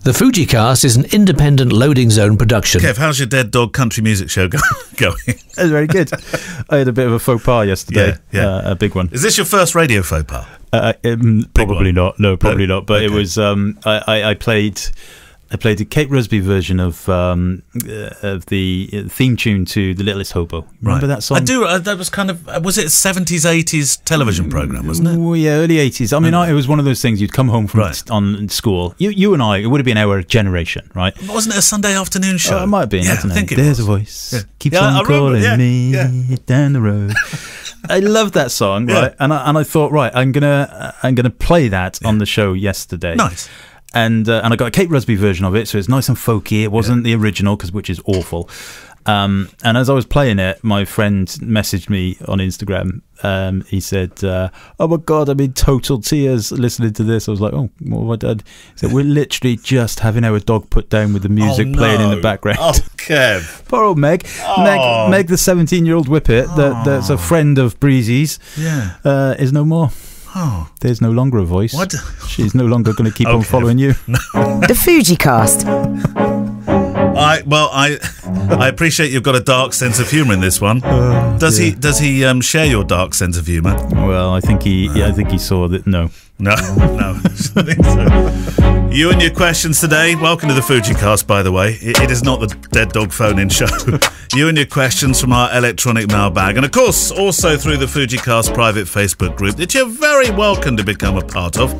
The FujiCast is an independent Loading Zone production. Kev, how's your Dead Dog country music show going? It was very good. I had a bit of a faux pas yesterday. A big one. Is this your first radio faux pas? Probably not. No, probably not. But okay. It was. I played the Kate Rusby version of the theme tune to The Littlest Hobo. Remember that song? I do. That was kind of, was it a 70s, 80s television programme, wasn't it? Oh, yeah, early 80s. I mean, it was one of those things you'd come home from on school. You and I, it would have been our generation, right? Wasn't it a Sunday afternoon show? It might have been. Yeah, I don't know. think There's was. a voice. Yeah. Keeps on calling me down the road. I love that song, right? And I thought, right, I'm gonna play that on the show yesterday. Nice. And I got a Kate Rusby version of it, so it's nice and folky. It wasn't the original, which is awful. And as I was playing it, my friend messaged me on Instagram. He said, "Oh my God, I'm in total tears listening to this." I was like, "Oh, what have I done?" He said, "We're literally just having our dog put down with the music playing in the background." Oh, Kev. Poor old Meg. Meg, the 17-year-old whippet that's a friend of Breezy's, is no more. Oh. There's no longer a voice. What? She's no longer going to keep on following you. The FujiCast. I appreciate you've got a dark sense of humour in this one. Does he share your dark sense of humour? Well, I think he saw that. No. I think so. You and your questions today. Welcome to the FujiCast, by the way. It is not the Dead Dog phone-in show. You and your questions from our electronic mailbag. And, of course, also through the FujiCast private Facebook group that you're very welcome to become a part of.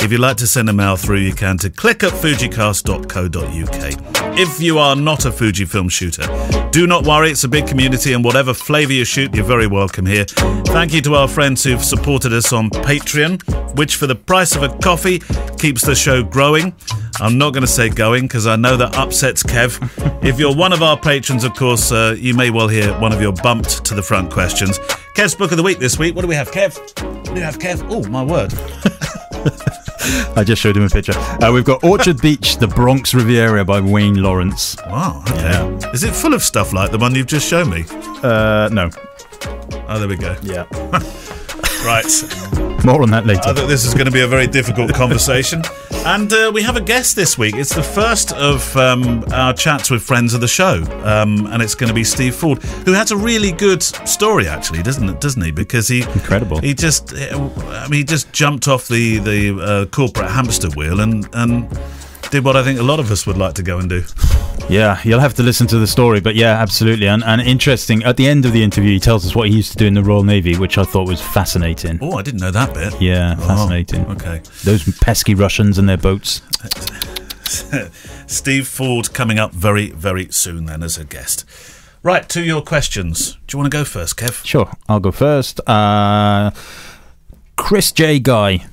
If you'd like to send a mail through, you can to click@fujicast.co.uk. If you are not a Fujifilm shooter, do not worry, it's a big community, and whatever flavour you shoot, you're very welcome here. Thank you to our friends who've supported us on Patreon, which for the price of a coffee keeps the show growing. I'm not going to say going, because I know that upsets Kev. If you're one of our patrons, of course, you may well hear one of your bumped to the front questions. Kev's Book of the Week this week. What do we have, Kev? What do we have, Kev? Oh, my word. I just showed him a picture. We've got Orchard Beach, The Bronx Riviera by Wayne Lawrence. Wow, okay. Yeah. Is it full of stuff like the one you've just shown me? No. Oh, there we go. Yeah. Right. More on that later. I think this is going to be a very difficult conversation. And we have a guest this week. It's the first of our chats with friends of the show. And it's going to be Steve Ford, who has a really good story, actually, doesn't he? Because Incredible. He just jumped off the corporate hamster wheel and did what I think a lot of us would like to go and do. Yeah, you'll have to listen to the story, but yeah, absolutely. And interesting, at the end of the interview, he tells us what he used to do in the Royal Navy, which I thought was fascinating. Oh, I didn't know that bit. Yeah, fascinating. Okay. Those pesky Russians and their boats. Steve Ford coming up very, very soon then as a guest. Right, to your questions. Do you want to go first, Kev? Sure, I'll go first. Chris J. Guy.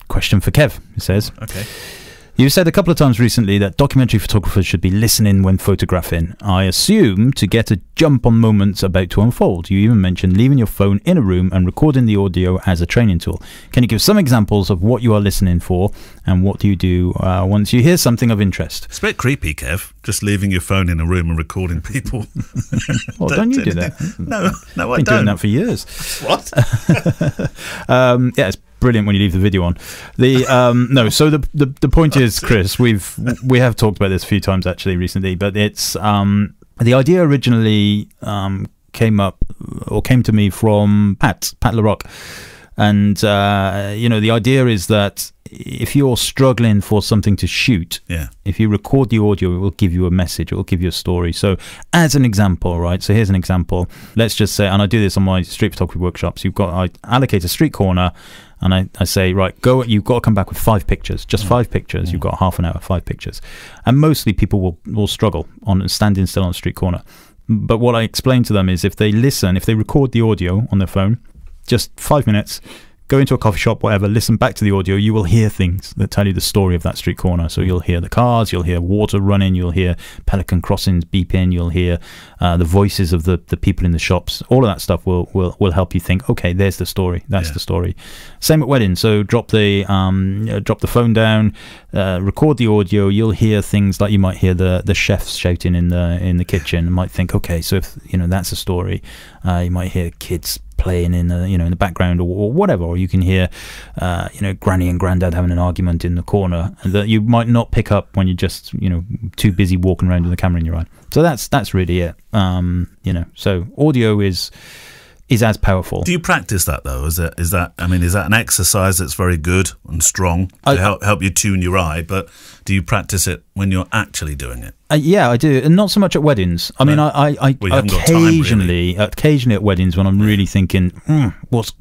Question for Kev, he says. Okay. You've said a couple of times recently that documentary photographers should be listening when photographing. I assume to get a jump on moments about to unfold. You even mentioned leaving your phone in a room and recording the audio as a training tool. Can you give some examples of what you are listening for, and what do you do once you hear something of interest? It's a bit creepy, Kev, just leaving your phone in a room and recording people. Well, don't you do that? No, I I've been don't. doing that for years. What? Yeah, it's brilliant when you leave the video on. No, so the point is, Chris, we have talked about this a few times actually recently, but it's the idea originally came to me from Pat LaRock, and the idea is that if you're struggling for something to shoot, if you record the audio, it will give you a message, it will give you a story. So as an example, right, so here's an example. Let's just say, and I do this on my street photography workshops, I allocate a street corner, and I say, right, you've got to come back with 5 pictures, just 5 pictures. You've got half an hour, 5 pictures. And mostly people will struggle on standing still on a street corner. But what I explain to them is if they record the audio on their phone, just 5 minutes, go into a coffee shop, whatever, listen back to the audio, you will hear things that tell you the story of that street corner. So you'll hear the cars, you'll hear water running, you'll hear pelican crossings beeping, you'll hear the voices of the people in the shops. All of that stuff will help you think, okay, there's the story, that's the story. Same at weddings. So drop the phone down, record the audio, you'll hear things like you might hear the chefs shouting in the kitchen, and might think, okay, so if that's a story. You might hear kids playing in the in the background or whatever, or you can hear Granny and Grandad having an argument in the corner that you might not pick up when you're just too busy walking around with the camera in your eye. So that's really it. So audio is as powerful. Do you practice that though? Is that an exercise that's very good and strong to help you tune your eye? But do you practice it when you're actually doing it? Yeah, I do, and not so much at weddings. I mean, I occasionally at weddings when I'm really thinking,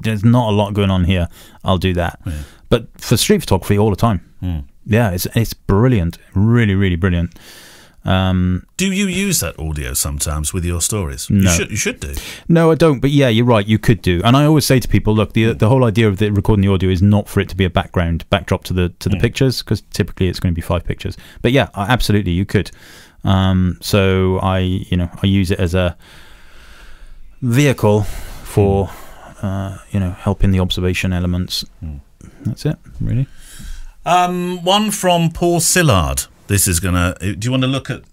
there's not a lot going on here, I'll do that. Yeah. But for street photography, all the time. Yeah, it's brilliant, really, really brilliant. Do you use that audio sometimes with your stories? No. You should do. No, I don't. But yeah, you're right. You could do. And I always say to people, look, the whole idea of recording the audio is not for it to be a backdrop to the pictures, because typically it's going to be 5 pictures. But yeah, absolutely, you could. So I use it as a vehicle for helping the observation elements. That's it, really. One from Paul Sillard. This is gonna. Do you want to look at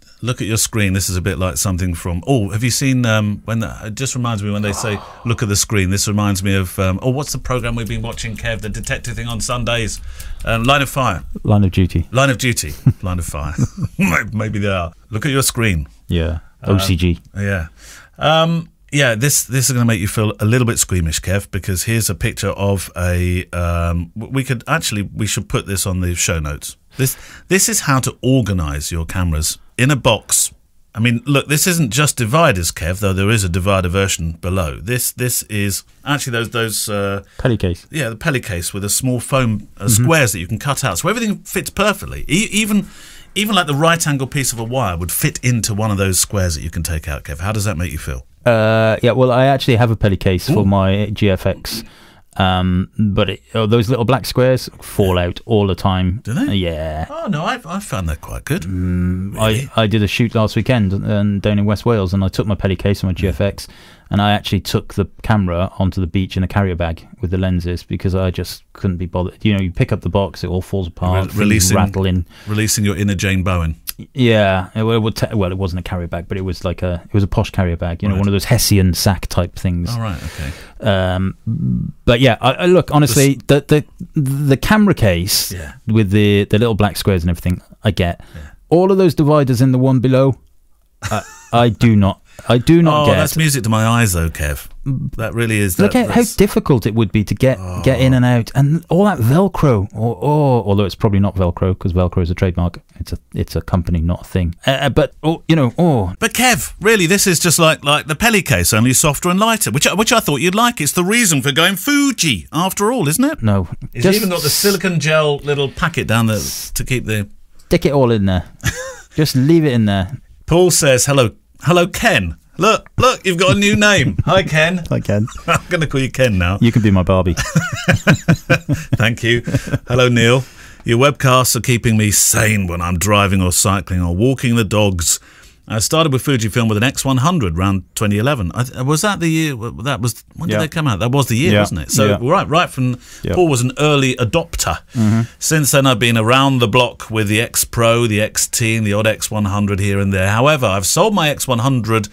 your screen? This is a bit like something from. Oh, have you seen it just reminds me when they say look at the screen. This reminds me of. What's the program we've been watching, Kev? The detective thing on Sundays. Line of Fire. Line of Duty. Line of Duty. Line of Fire. Maybe they are. Look at your screen. Yeah. OCG. Yeah. Yeah, this is going to make you feel a little bit squeamish, Kev, because here's a picture of a. We should put this on the show notes. This is how to organise your cameras in a box. I mean, look, this isn't just dividers, Kev, though there is a divider version below. This is actually those Pelly case. Yeah, the Pelly case with a small foam squares that you can cut out, so everything fits perfectly. Even like the right angle piece of a wire would fit into one of those squares that you can take out, Kev. How does that make you feel? Yeah, well, I actually have a Pelly case for my GFX, but those little black squares fall out all the time. Do they? Yeah. Oh no, I found that quite good. Really? I did a shoot last weekend down in West Wales, and I took my Pelly case and my GFX, and I actually took the camera onto the beach in a carrier bag with the lenses because I just couldn't be bothered. You pick up the box, it all falls apart, rattling. Releasing your inner Jane Bowen. Yeah, it wasn't a carrier bag, but it was like a posh carrier bag, one of those Hessian sack type things. Oh, right, okay. But yeah, I look, honestly, the camera case with the little black squares and everything, I get. Yeah. All of those dividers in the one below, I do not get. Oh, that's music to my eyes, though, Kev. That really is. Look at how difficult it would be to get in and out, and all that Velcro. Although it's probably not Velcro, because Velcro is a trademark. It's a company, not a thing. But Kev, really, this is just like the Pelly case, only softer and lighter, which I thought you'd like. It's the reason for going Fuji, after all, isn't it? No, it's even got the silicone gel little packet down there to keep the. Stick it all in there. Just leave it in there. Paul says, hello, Ken. Look, you've got a new name. Hi, Ken. Hi, Ken. I'm going to call you Ken now. You can be my Barbie. Thank you. Hello, Neil. Your webcasts are keeping me sane when I'm driving or cycling or walking the dogs. I started with Fujifilm with an X100 around 2011. Was that the year? When did they come out? That was the year, wasn't it? So right from Paul was an early adopter. Mm-hmm. Since then, I've been around the block with the X Pro, the XT, and the odd X100 here and there. However, I've sold my X100.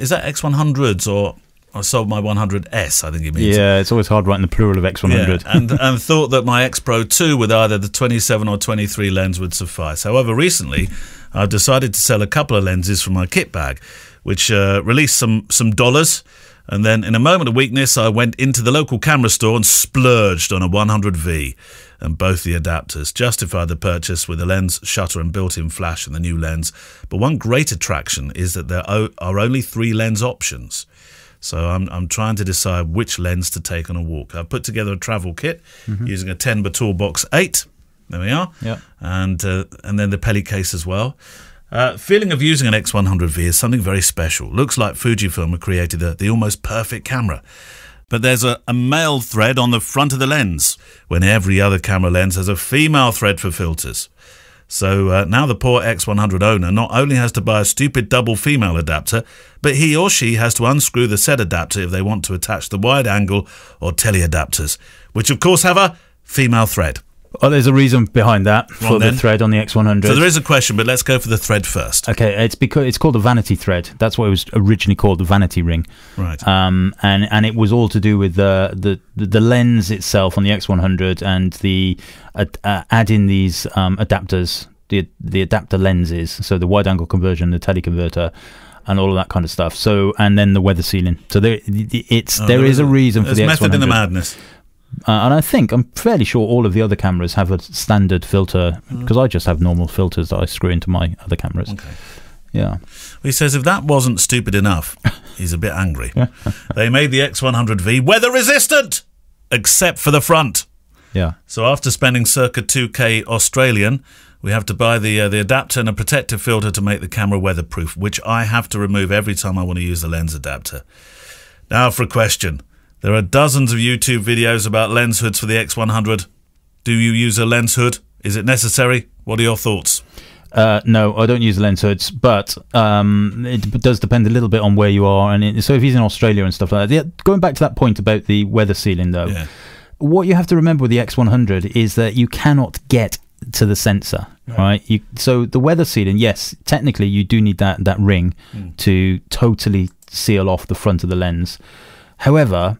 Is that X100s or I sold my 100S? I think it means. Yeah, it's always hard writing the plural of X100. Yeah, and thought that my X Pro 2 with either the 27 or 23 lens would suffice. However, recently I've decided to sell a couple of lenses from my kit bag, which released some dollars. And then in a moment of weakness, I went into the local camera store and splurged on a 100V. And both the adapters justified the purchase with the lens, shutter and built-in flash and the new lens. But one great attraction is that there are only 3 lens options. So I'm trying to decide which lens to take on a walk. I've put together a travel kit using a 10 Toolbox 8. There we are. Yeah. And then the Pelly case as well. Feeling of using an X100V is something very special. Looks like Fujifilm have created the almost perfect camera. But there's a male thread on the front of the lens, when every other camera lens has a female thread for filters. So now the poor X100 owner not only has to buy a stupid double female adapter, but he or she has to unscrew the said adapter if they want to attach the wide angle or tele adapters, which of course have a female thread. Oh, there's a reason behind that for the thread on the X100. So there is a question, but let's go for the thread first. Okay, it's because it's called the vanity thread. That's what it was originally called, the vanity ring. Right. And it was all to do with the lens itself on the X100 and the adding these adapters, the adapter lenses, so the wide angle conversion, the teleconverter, and all of that kind of stuff. So, and then the weather sealing. So there is a reason for the X100. Method in the madness. And I'm fairly sure all of the other cameras have a standard filter, because I just have normal filters that I screw into my other cameras. Okay. Yeah. He says if that wasn't stupid enough, he's a bit angry. They made the X100V weather resistant, except for the front. Yeah. So after spending circa 2k Australian, we have to buy the adapter and a protective filter to make the camera weatherproof, which I have to remove every time I want to use the lens adapter. Now for a question. There are dozens of YouTube videos about lens hoods for the X100. Do you use a lens hood? Is it necessary? What are your thoughts? No, I don't use lens hoods, but it does depend a little bit on where you are. And so if he's in Australia and stuff like that. Yeah, going back to that point about the weather sealing, though, what you have to remember with the X100 is that you cannot get to the sensor, right? So the weather sealing, yes, technically you do need that ring to totally seal off the front of the lens. However,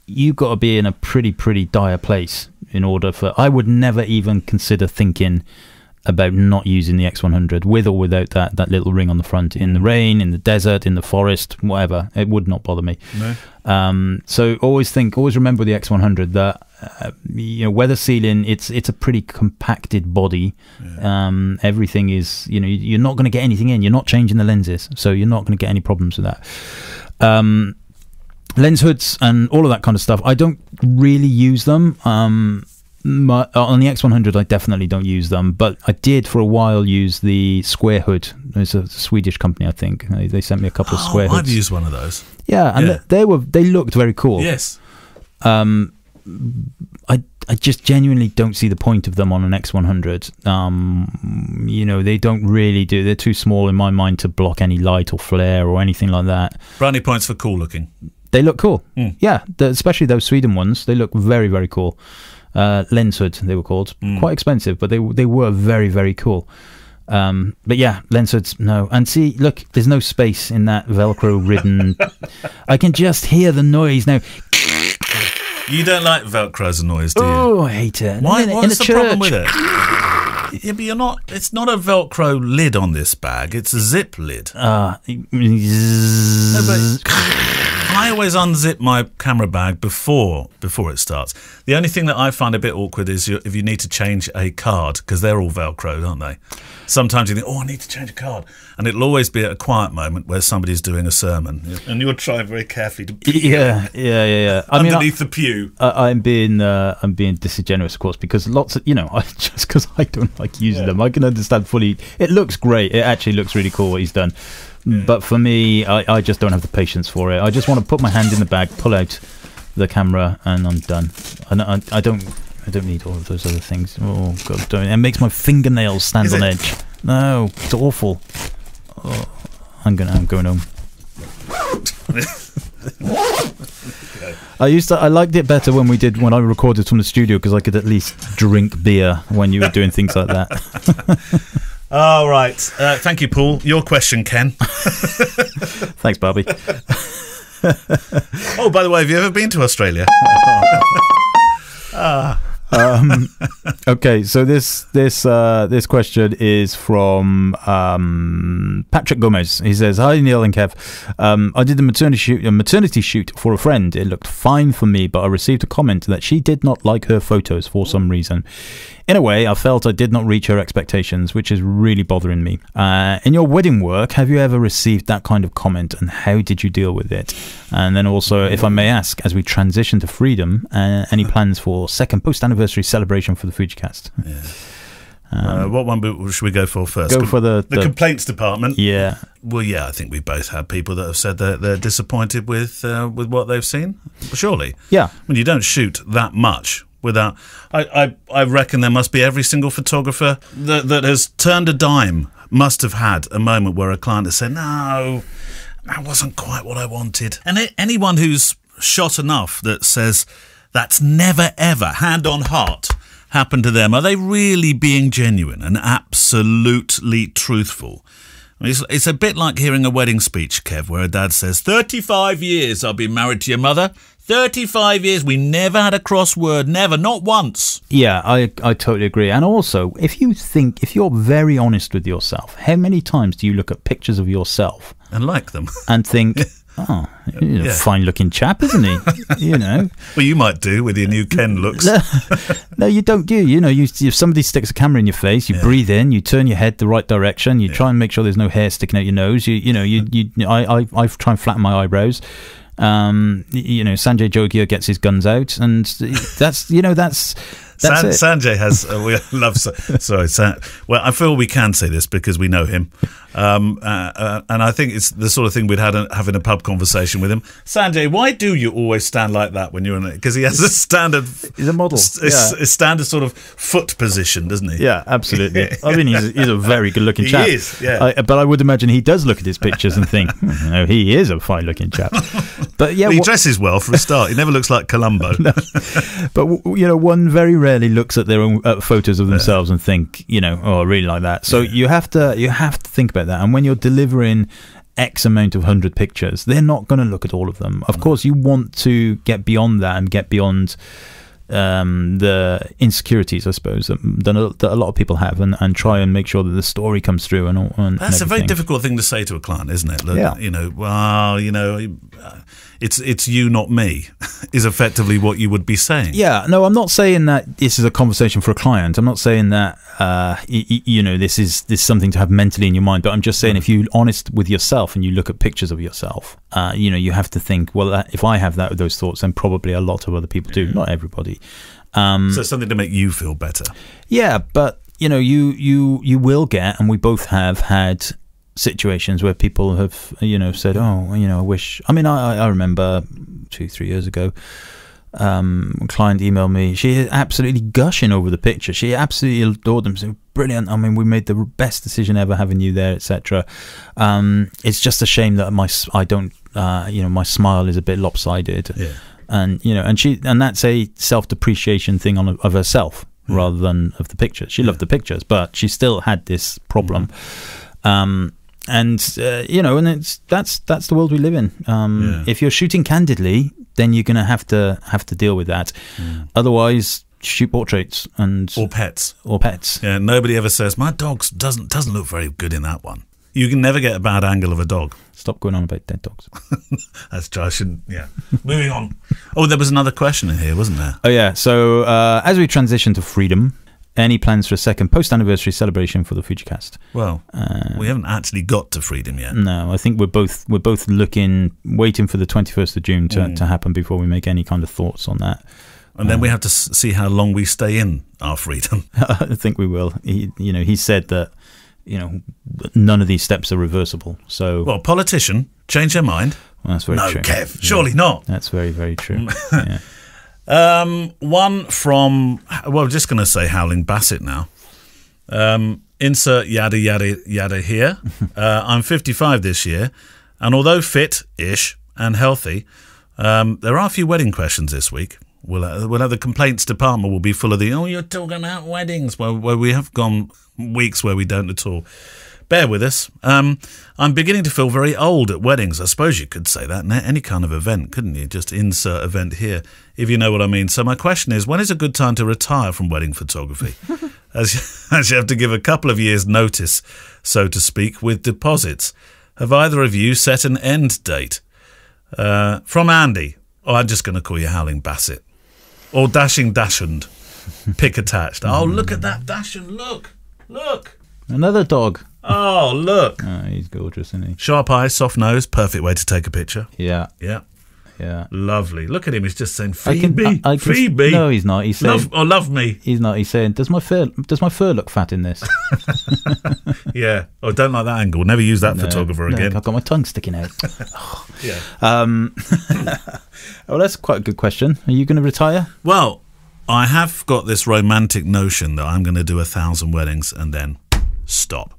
you've got to be in a pretty dire place in order for... I would never even consider thinking about not using the X100 with or without that little ring on the front, in the rain, in the desert, in the forest, whatever. It would not bother me. No. So always remember the X100 that weather sealing, it's a pretty compacted body. Everything is, you're not going to get anything in. You're not changing the lenses, so you're not going to get any problems with that. Lens hoods and all of that kind of stuff, I don't really use them. On the X100, I definitely don't use them, but I did for a while use the square hood. It's a Swedish company, I think. They sent me a couple of square hoods. I've used one of those. Yeah, and they looked very cool. Yes. I just genuinely don't see the point of them on an X100. They don't really do. They're too small in my mind to block any light or flare or anything like that. Brownie points for cool looking. They look cool. Yeah, especially those Sweden ones. They look very, very cool. Lens hood, they were called. Quite expensive, but they were very, very cool. But yeah, lens hoods, no. And see, look, there's no space in that Velcro-ridden... I can just hear the noise now. You don't like Velcro as a noise, do you? Oh, I hate it. Why? What's the problem with church. it? Yeah, but you're not. It's not a Velcro lid on this bag. It's a zip lid. No, but I always unzip my camera bag before it starts. The only thing that I find a bit awkward is if you need to change a card, because they're all Velcroed, aren't they? Sometimes you think, I need to change a card. And it'll always be at a quiet moment where somebody's doing a sermon. And you're trying very carefully to Yeah. underneath the pew. I'm being disingenuous, of course, because lots of, just because I don't like using them, I can understand fully. It looks great. It actually looks really cool what he's done. But for me, I just don't have the patience for it. I just want to put my hand in the bag, pull out the camera, and I'm done. I don't need all of those other things. Oh God, don't! It makes my fingernails stand on edge. No, it's awful. Oh, I'm going home. I liked it better when I recorded from the studio, because I could at least drink beer when you were doing things like that. All right. Thank you, Paul. Your question, Ken. Thanks, Barbie. Oh, by the way, have you ever been to Australia? Okay, so this question is from Patrick Gomez. He says, "Hi Neil and Kev. I did a maternity shoot for a friend. It looked fine for me, but I received a comment that she did not like her photos for some reason. In a way, I felt I did not reach her expectations, which is really bothering me. In your wedding work, have you ever received that kind of comment, and how did you deal with it? And then also, if I may ask, as we transition to freedom, any plans for second post-anniversary celebration for the FujiCast?" What one should we go for first? Go for the complaints department. Yeah. Well, yeah, I think we both had people that have said that they're disappointed with what they've seen. Surely. Yeah. When you don't shoot that much without... I reckon there must be every single photographer that has turned a dime must have had a moment where a client has said, no, that wasn't quite what I wanted. And anyone who's shot enough that says that's never, ever, hand on heart, happen to them, are they really being genuine and absolutely truthful? I mean, it's a bit like hearing a wedding speech, Kev, where a dad says, 35 years I've been married to your mother. 35 years, we never had a crossword, never, not once. Yeah, I totally agree. And also, if you're very honest with yourself, how many times do you look at pictures of yourself and like them and think, oh, he's a fine-looking chap, isn't he? You know. Well, you might do with your new Ken looks. No, you don't do. You know, if somebody sticks a camera in your face, you breathe in, you turn your head the right direction, you try and make sure there's no hair sticking out your nose. I try and flatten my eyebrows. Sanjay Jogia gets his guns out, and that's Sanjay has. We love. Sorry, well, I feel we can say this because we know him, and I think it's the sort of thing we'd have in a pub conversation with him. Sanjay, why do you always stand like that when you're in it? Because he has a standard. He's a model. A standard sort of foot position, doesn't he? Yeah, absolutely. I mean, he's a very good-looking chap. He is. Yeah. But I would imagine he does look at his pictures and think, no, he is a fine-looking chap. But yeah, he dresses well for a start. He never looks like Columbo. No. But one very rarely looks at their own photos of themselves and think, oh, I really like that. So you have to think about that. And when you're delivering X amount of 100 pictures, they're not going to look at all of them. Of course, you want to get beyond that and get beyond the insecurities, I suppose, that a lot of people have, and try and make sure that the story comes through. And that's a very difficult thing to say to a client, isn't it? Look, it's you, not me, is effectively what you would be saying. Yeah, no, I'm not saying that this is a conversation for a client. I'm not saying that this is something to have mentally in your mind. But I'm just saying, if you're honest with yourself and you look at pictures of yourself, you have to think, well, if I have those thoughts, then probably a lot of other people do. Not everybody. So something to make you feel better. Yeah, but you will get, and we both have had situations where people have said, oh, I wish. I mean, I remember 2-3 years ago, a client emailed me. She is absolutely gushing over the picture. She absolutely adored them. So brilliant. I mean, we made the best decision ever having you there, etc. It's just a shame that my smile is a bit lopsided. Yeah. And and that's a self-depreciation thing of herself rather than of the pictures. She loved the pictures, but she still had this problem. And that's the world we live in. If you're shooting candidly, then you're going to have to deal with that. Otherwise, shoot portraits or pets. Yeah, nobody ever says my dog doesn't look very good in that one. You can never get a bad angle of a dog. Stop going on about dead dogs. That's true. I shouldn't. Yeah. Moving on. Oh, there was another question in here, wasn't there? Oh yeah. So as we transition to freedom, any plans for a second post-anniversary celebration for the FujiCast? Well, we haven't actually got to freedom yet. No, I think we're both waiting for the 21st of June to happen before we make any kind of thoughts on that. And then we have to see how long we stay in our freedom. I think we will. He said that none of these steps are reversible. So, well, politician change their mind. Well, that's very true. No, Kev, surely not. That's very, very true. Yeah. One from, well, I'm just going to say Howling Bassett now. Insert yada yada yada here. I'm 55 this year, and although fit-ish and healthy, there are a few wedding questions this week. We'll have the complaints department will be full of you're talking about weddings, where we have gone weeks where we don't at all. Bear with us. I'm beginning to feel very old at weddings. I suppose you could say that in any kind of event, couldn't you? Just insert event here, if you know what I mean. So my question is, when is a good time to retire from wedding photography? as you have to give a couple of years' notice, so to speak, with deposits. Have either of you set an end date? From Andy. Oh, I'm just going to call you Howling Bassett. Or Dashing Dashund. Pick attached. Oh, look at that Dashund. Look. Another dog. Oh, look. Oh, he's gorgeous, isn't he? Sharp eyes, soft nose, perfect way to take a picture. Yeah. Lovely. Look at him. He's just saying, Phoebe. Phoebe. No, he's not. He's saying, love me. He's not. He's saying, does my fur look fat in this? Yeah. Oh, don't like that angle. Never use that photographer again. I've got my tongue sticking out. Yeah. Well, that's quite a good question. Are you going to retire? Well, I have got this romantic notion that I'm going to do 1,000 weddings and then stop.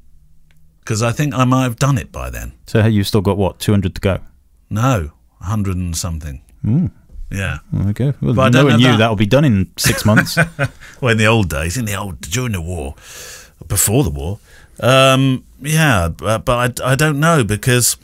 Because I think I might have done it by then. So you've still got, 200 to go? No, 100 and something. Yeah. There we go. Well, But I don't knowing know you, that. that'll be done in 6 months. Well, in the old days, during the war, before the war, but I don't know because,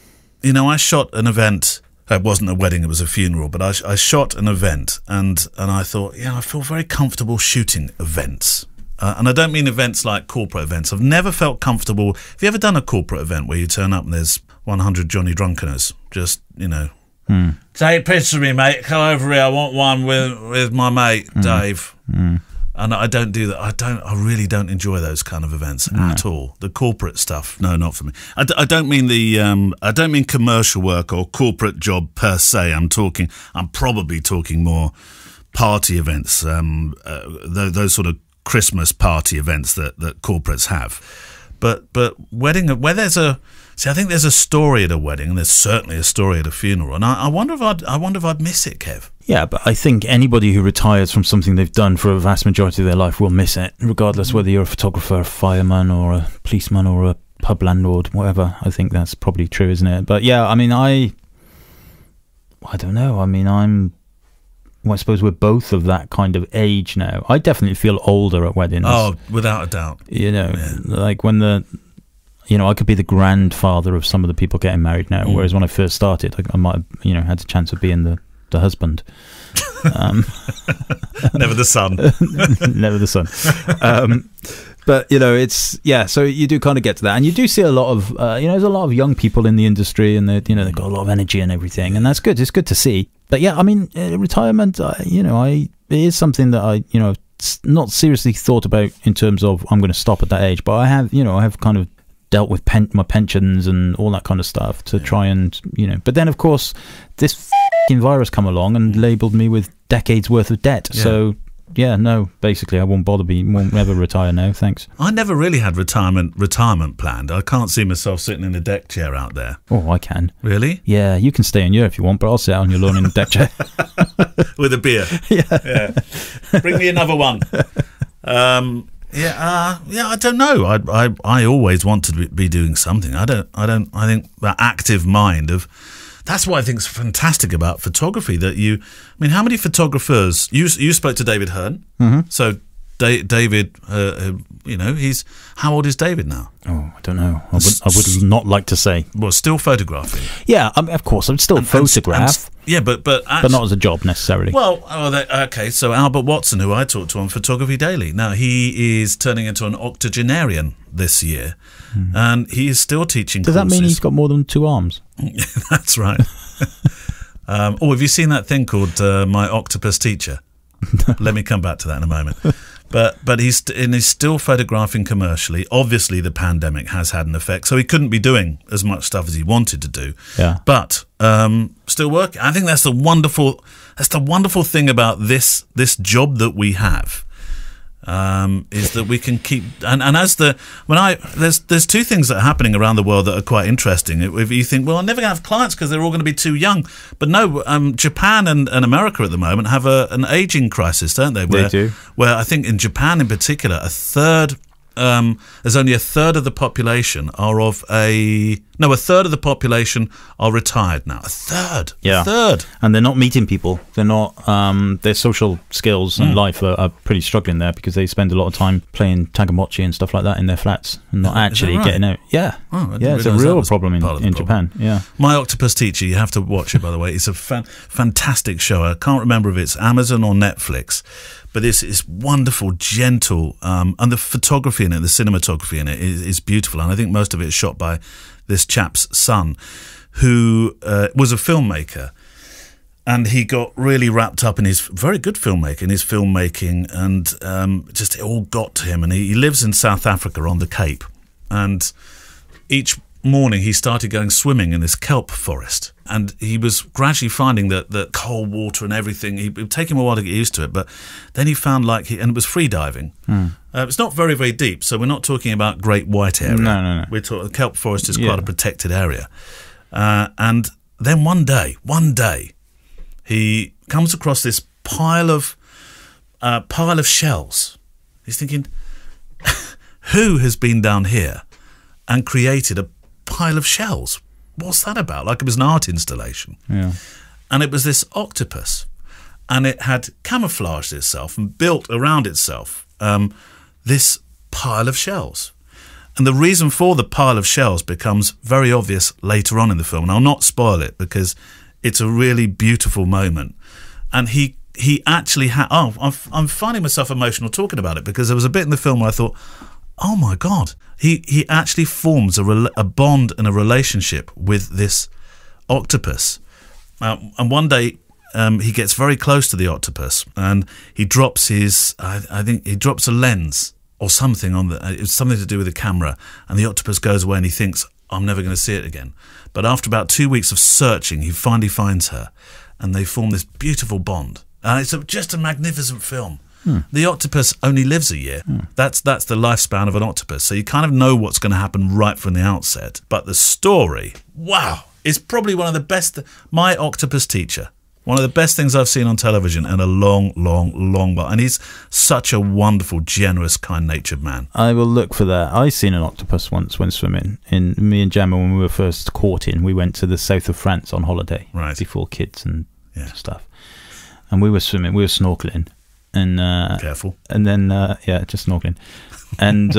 I shot an event. It wasn't a wedding; it was a funeral. But I shot an event, and I thought, I feel very comfortable shooting events. And I don't mean events like corporate events. I've never felt comfortable. Have you ever done a corporate event where you turn up and there's 100 Johnny Drunkeners? Just, Take a picture of me, mate. Come over here. I want one with my mate, Dave. And I don't do that. I really don't enjoy those kind of events at all. The corporate stuff, no, not for me. I don't mean I don't mean commercial work or corporate job per se. I'm probably talking more party events, those sort of Christmas party events that corporates have. But wedding, where there's I think there's a story at a wedding, and there's certainly a story at a funeral. And I wonder if I'd miss it, Kev. Yeah, but I think anybody who retires from something they've done for a vast majority of their life will miss it, regardless whether you're a photographer, a fireman, or a policeman, or a pub landlord, whatever. I think that's probably true, isn't it? But yeah, I mean, I don't know. I mean, I suppose we're both of that kind of age now. I definitely feel older at weddings. Oh, without a doubt. Like when I could be the grandfather of some of the people getting married now, whereas when I first started, I might have, had a chance of being the husband. Never the son. Never the son. But so you do kind of get to that, and you do see a lot of there's a lot of young people in the industry, and they've got a lot of energy and everything, and that's good. It's good to see. But yeah, I mean, retirement, it is something that I not seriously thought about in terms of I'm going to stop at that age, but I have kind of dealt with my pensions and all that kind of stuff to try and but then of course this virus come along and labelled me with decades worth of debt. So basically I won't ever retire now, thanks. I never really had retirement planned. I can't see myself sitting in a deck chair out there. Oh, I can. Really? Yeah, you can stay in here if you want, but I'll sit on your lawn in a deck chair with a beer. Yeah. Bring me another one. I don't know. I always want to be doing something. I think that active mind of, that's what I think is fantastic about photography. How many photographers, you spoke to David Hearn. Mm-hmm. So David, how old is David now? Oh, I don't know. I would not like to say. Well, still photographing. Yeah, of course, I'm still photograph. But not as a job necessarily. Well, okay. So Albert Watson, who I talked to on Photography Daily, now he is turning into an octogenarian this year, and he is still teaching. Does that mean he's got more than 2 arms? That's right. Have you seen that thing called My Octopus Teacher? Let me come back to that in a moment. But he's still photographing commercially. Obviously, the pandemic has had an effect, so he couldn't be doing as much stuff as he wanted to do. Yeah. But still working. I think that's the wonderful thing about this job that we have. Is that we can keep there's 2 things that are happening around the world that are quite interesting. If you think, well, I'm never going to have clients because they're all going to be too young, but no, Japan and America at the moment have an aging crisis, don't they? They do. Where I think in Japan in particular, there's only a third of the population a third of the population are retired now. A third. And they're not meeting people. They're not. Their social skills and life are pretty struggling there because they spend a lot of time playing Tamagotchi and stuff like that in their flats and not actually getting out. Yeah. It's a real problem in Japan. Yeah. My Octopus Teacher, you have to watch it, by the way. It's a fantastic show. I can't remember if it's Amazon or Netflix. But it's wonderful, gentle, and the photography in it, the cinematography in it is beautiful. And I think most of it is shot by this chap's son, who was a filmmaker. And he got really wrapped up in his filmmaking, and just it all got to him. And he lives in South Africa on the Cape. And each morning he started going swimming in this kelp forest, and he was gradually finding that cold water and everything, it would take him a while to get used to it, but then he found and it was free diving. It's not very, very deep, so we're not talking about Great White area. No. We're talking, the kelp forest is quite a protected area. And then one day he comes across this pile of shells. He's thinking, who has been down here and created a pile of shells? What's that about? Like it was an art installation. Yeah. And it was this octopus. and it had camouflaged itself and built around itself this pile of shells. And the reason for the pile of shells becomes very obvious later on in the film. And I'll not spoil it because it's a really beautiful moment. And he actually had... I'm finding myself emotional talking about it because there was a bit in the film where I thought, oh my God, he actually forms a bond and a relationship with this octopus. And one day he gets very close to the octopus and he drops I think he drops a lens or something it's something to do with the camera, and the octopus goes away and he thinks, I'm never going to see it again. But after about 2 weeks of searching, he finally finds her and they form this beautiful bond. And it's just a magnificent film. The octopus only lives a year. That's the lifespan of an octopus. So you kind of know what's going to happen right from the outset. But the story, wow, is probably one of the best. My Octopus Teacher, one of the best things I've seen on television in a long, long, long while. And he's such a wonderful, generous, kind-natured man. I will look for that. I seen an octopus once when swimming. Me and Gemma, when we were first courting, we went to the south of France on holiday, right, before kids and stuff. And we were swimming, we were snorkeling. And careful. And then just snorkeling, and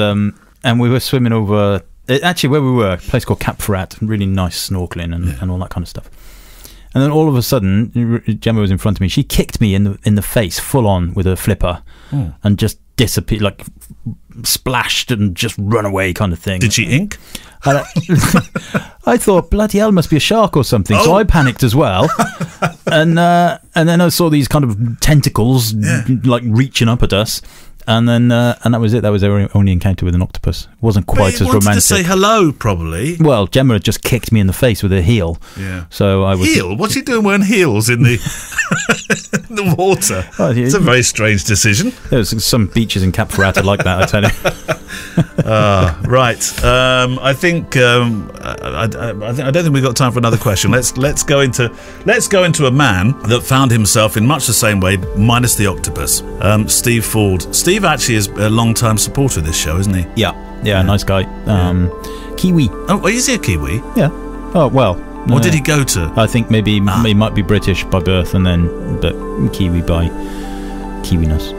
we were swimming over actually where we were, a place called Cap Ferrat, really nice snorkeling and all that kind of stuff. And then all of a sudden, Gemma was in front of me. She kicked me in the face, full on with a flipper, and just disappeared, like splashed and just run away, kind of thing. Did she ink? I thought, bloody hell, must be a shark or something. So I panicked as well, and then I saw these kind of tentacles like reaching up at us, and then and that was it. That was our only encounter with an octopus. It wasn't quite as romantic. To say hello, probably. Well, Gemma had just kicked me in the face with her heel. Yeah. So I was heel. What's he doing wearing heels in the the water? Oh, it's a very strange decision. There's some beaches in Cap Ferrat like that, I tell you. Right. I think I don't think we've got time for another question. Let's go into a man that found himself in much the same way, minus the octopus. Steve Ford. Steve actually is a long-time supporter of this show, isn't he? Yeah, nice guy. Kiwi. Oh, is he a Kiwi? Yeah. Oh well. Or did he go to? I think maybe he might be British by birth, and then but Kiwi by Kiwiness.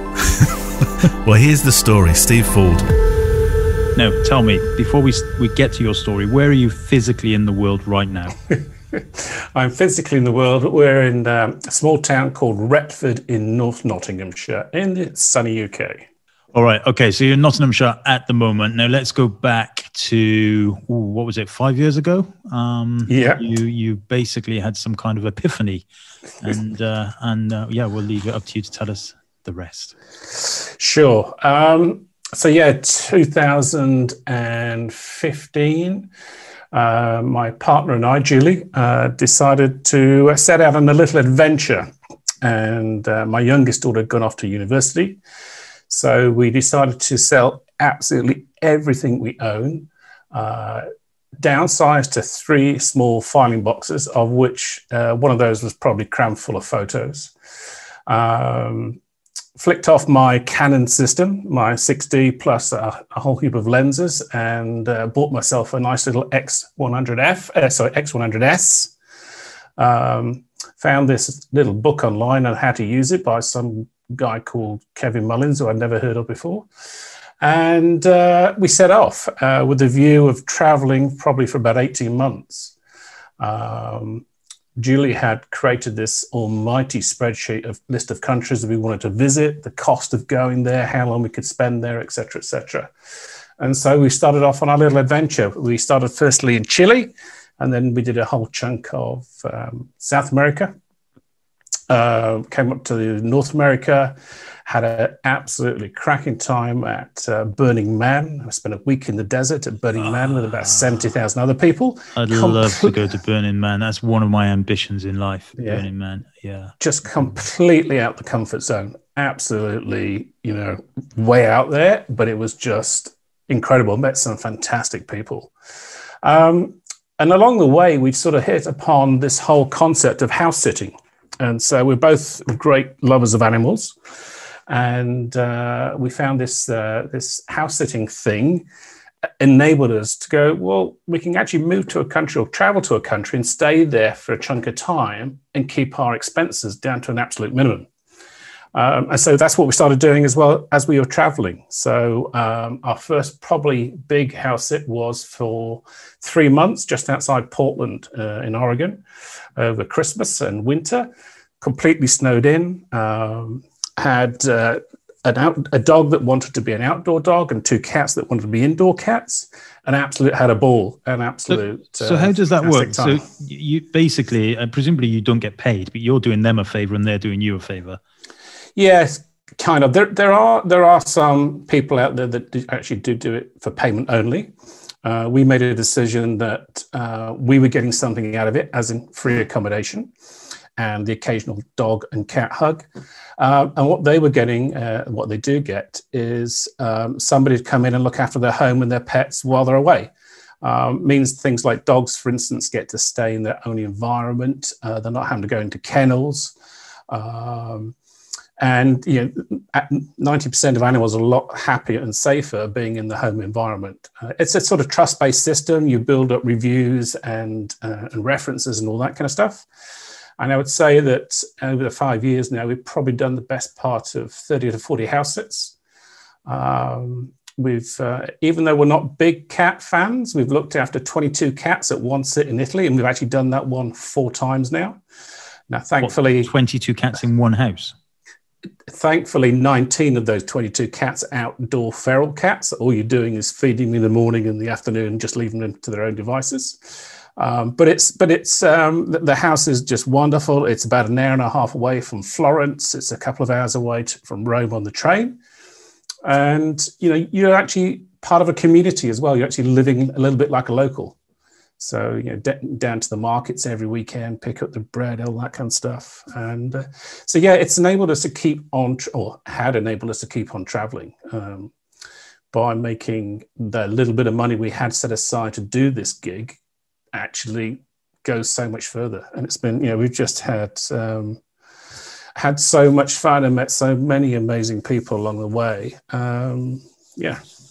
Well, here's the story. Steve Ford. Now, tell me, before we get to your story, where are you physically in the world right now? I'm physically in the world. We're in a small town called Retford in North Nottinghamshire in the sunny UK. All right. Okay. So you're in Nottinghamshire at the moment. Now let's go back to, what was it, 5 years ago? Yeah. You basically had some kind of epiphany, and we'll leave it up to you to tell us the rest. Sure. 2015. My partner and I, Julie, decided to set out on a little adventure. And my youngest daughter had gone off to university. So we decided to sell absolutely everything we own, downsize to 3 small filing boxes, of which one of those was probably crammed full of photos. Flicked off my Canon system, my 6D, plus a whole heap of lenses, and bought myself a nice little X100S. Found this little book online on how to use it by some guy called Kevin Mullins, who I'd never heard of before. And we set off with the view of traveling probably for about 18 months. Julie had created this almighty spreadsheet of list of countries that we wanted to visit, the cost of going there, how long we could spend there, etc., etc. And so we started off on our little adventure. We started firstly in Chile, and then we did a whole chunk of South America, came up to North America, had an absolutely cracking time at Burning Man. I spent a week in the desert at Burning Man with about 70,000 other people. I'd love to go to Burning Man. That's one of my ambitions in life, Burning Man. Yeah. Just completely out the comfort zone. Absolutely, way out there, but it was just incredible. Met some fantastic people. And along the way, we sort of hit upon this whole concept of house sitting. And so we're both great lovers of animals. And we found this house sitting thing enabled us to go, well, we can actually move to a country or travel to a country and stay there for a chunk of time and keep our expenses down to an absolute minimum. And so that's what we started doing as well as we were traveling. So our first probably big house sit was for 3 months just outside Portland in Oregon over Christmas and winter, completely snowed in, had a dog that wanted to be an outdoor dog and 2 cats that wanted to be indoor cats, and had a ball, an absolute. So how does that work? Time. So you basically, presumably you don't get paid, but you're doing them a favor and they're doing you a favor. Yes, kind of. There are some people out there that actually do it for payment only. We made a decision that we were getting something out of it, as in free accommodation and the occasional dog and cat hug. And what they were getting, what they do get, is somebody to come in and look after their home and their pets while they're away. Means things like dogs, for instance, get to stay in their own environment. They're not having to go into kennels. And 90% of animals are a lot happier and safer being in the home environment. It's a sort of trust-based system. You build up reviews and references and all that kind of stuff. And I would say that over the 5 years now, we've probably done the best part of 30 to 40 house sits. We've, even though we're not big cat fans, we've looked after 22 cats at one sit in Italy, and we've actually done that one 4 times now. Now, thankfully, 22 cats in one house. Thankfully, 19 of those 22 cats are outdoor feral cats. All you're doing is feeding them in the morning and the afternoon, and just leaving them to their own devices. But the house is just wonderful. It's about an hour and a half away from Florence. It's a couple of hours away from Rome on the train. And, you're actually part of a community as well. You're actually living a little bit like a local. So, down to the markets every weekend, pick up the bread, all that kind of stuff. And it's enabled us to keep on, or had enabled us to keep on traveling by making the little bit of money we had set aside to do this gig actually goes so much further. And it's been, we've just had so much fun and met so many amazing people along the way.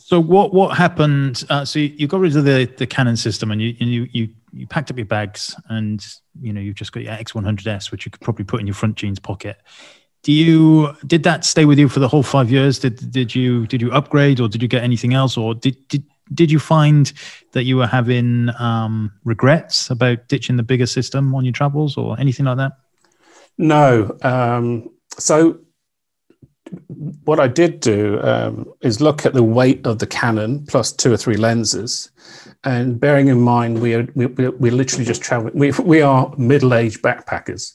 So what happened? So you got rid of the Canon system, and you packed up your bags, and you've just got your X100S, which you could probably put in your front jeans pocket. Did that stay with you for the whole 5 years? Did you upgrade, or did you get anything else, or did you find that you were having regrets about ditching the bigger system on your travels, or anything like that? No. So what I did do is look at the weight of the Canon plus 2 or 3 lenses, and bearing in mind we're literally just traveling. We are middle-aged backpackers.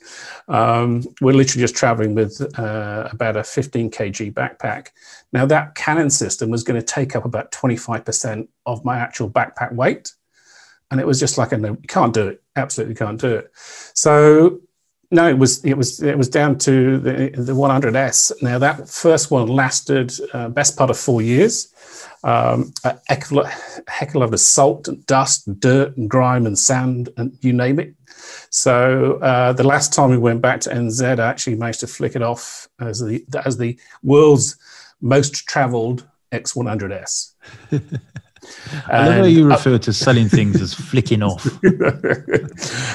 We're literally just traveling with about a 15 kg backpack. Now that Canon system was going to take up about 25% of my actual backpack weight, and it was just like, no, you can't do it. Absolutely can't do it. So. No, it was down to the 100S. Now that first one lasted best part of 4 years. A heck of a lot of salt and dust, and dirt and grime and sand and you name it. So the last time we went back to NZ, I actually managed to flick it off as the world's most travelled X100S. I love how you refer to selling things as flicking off.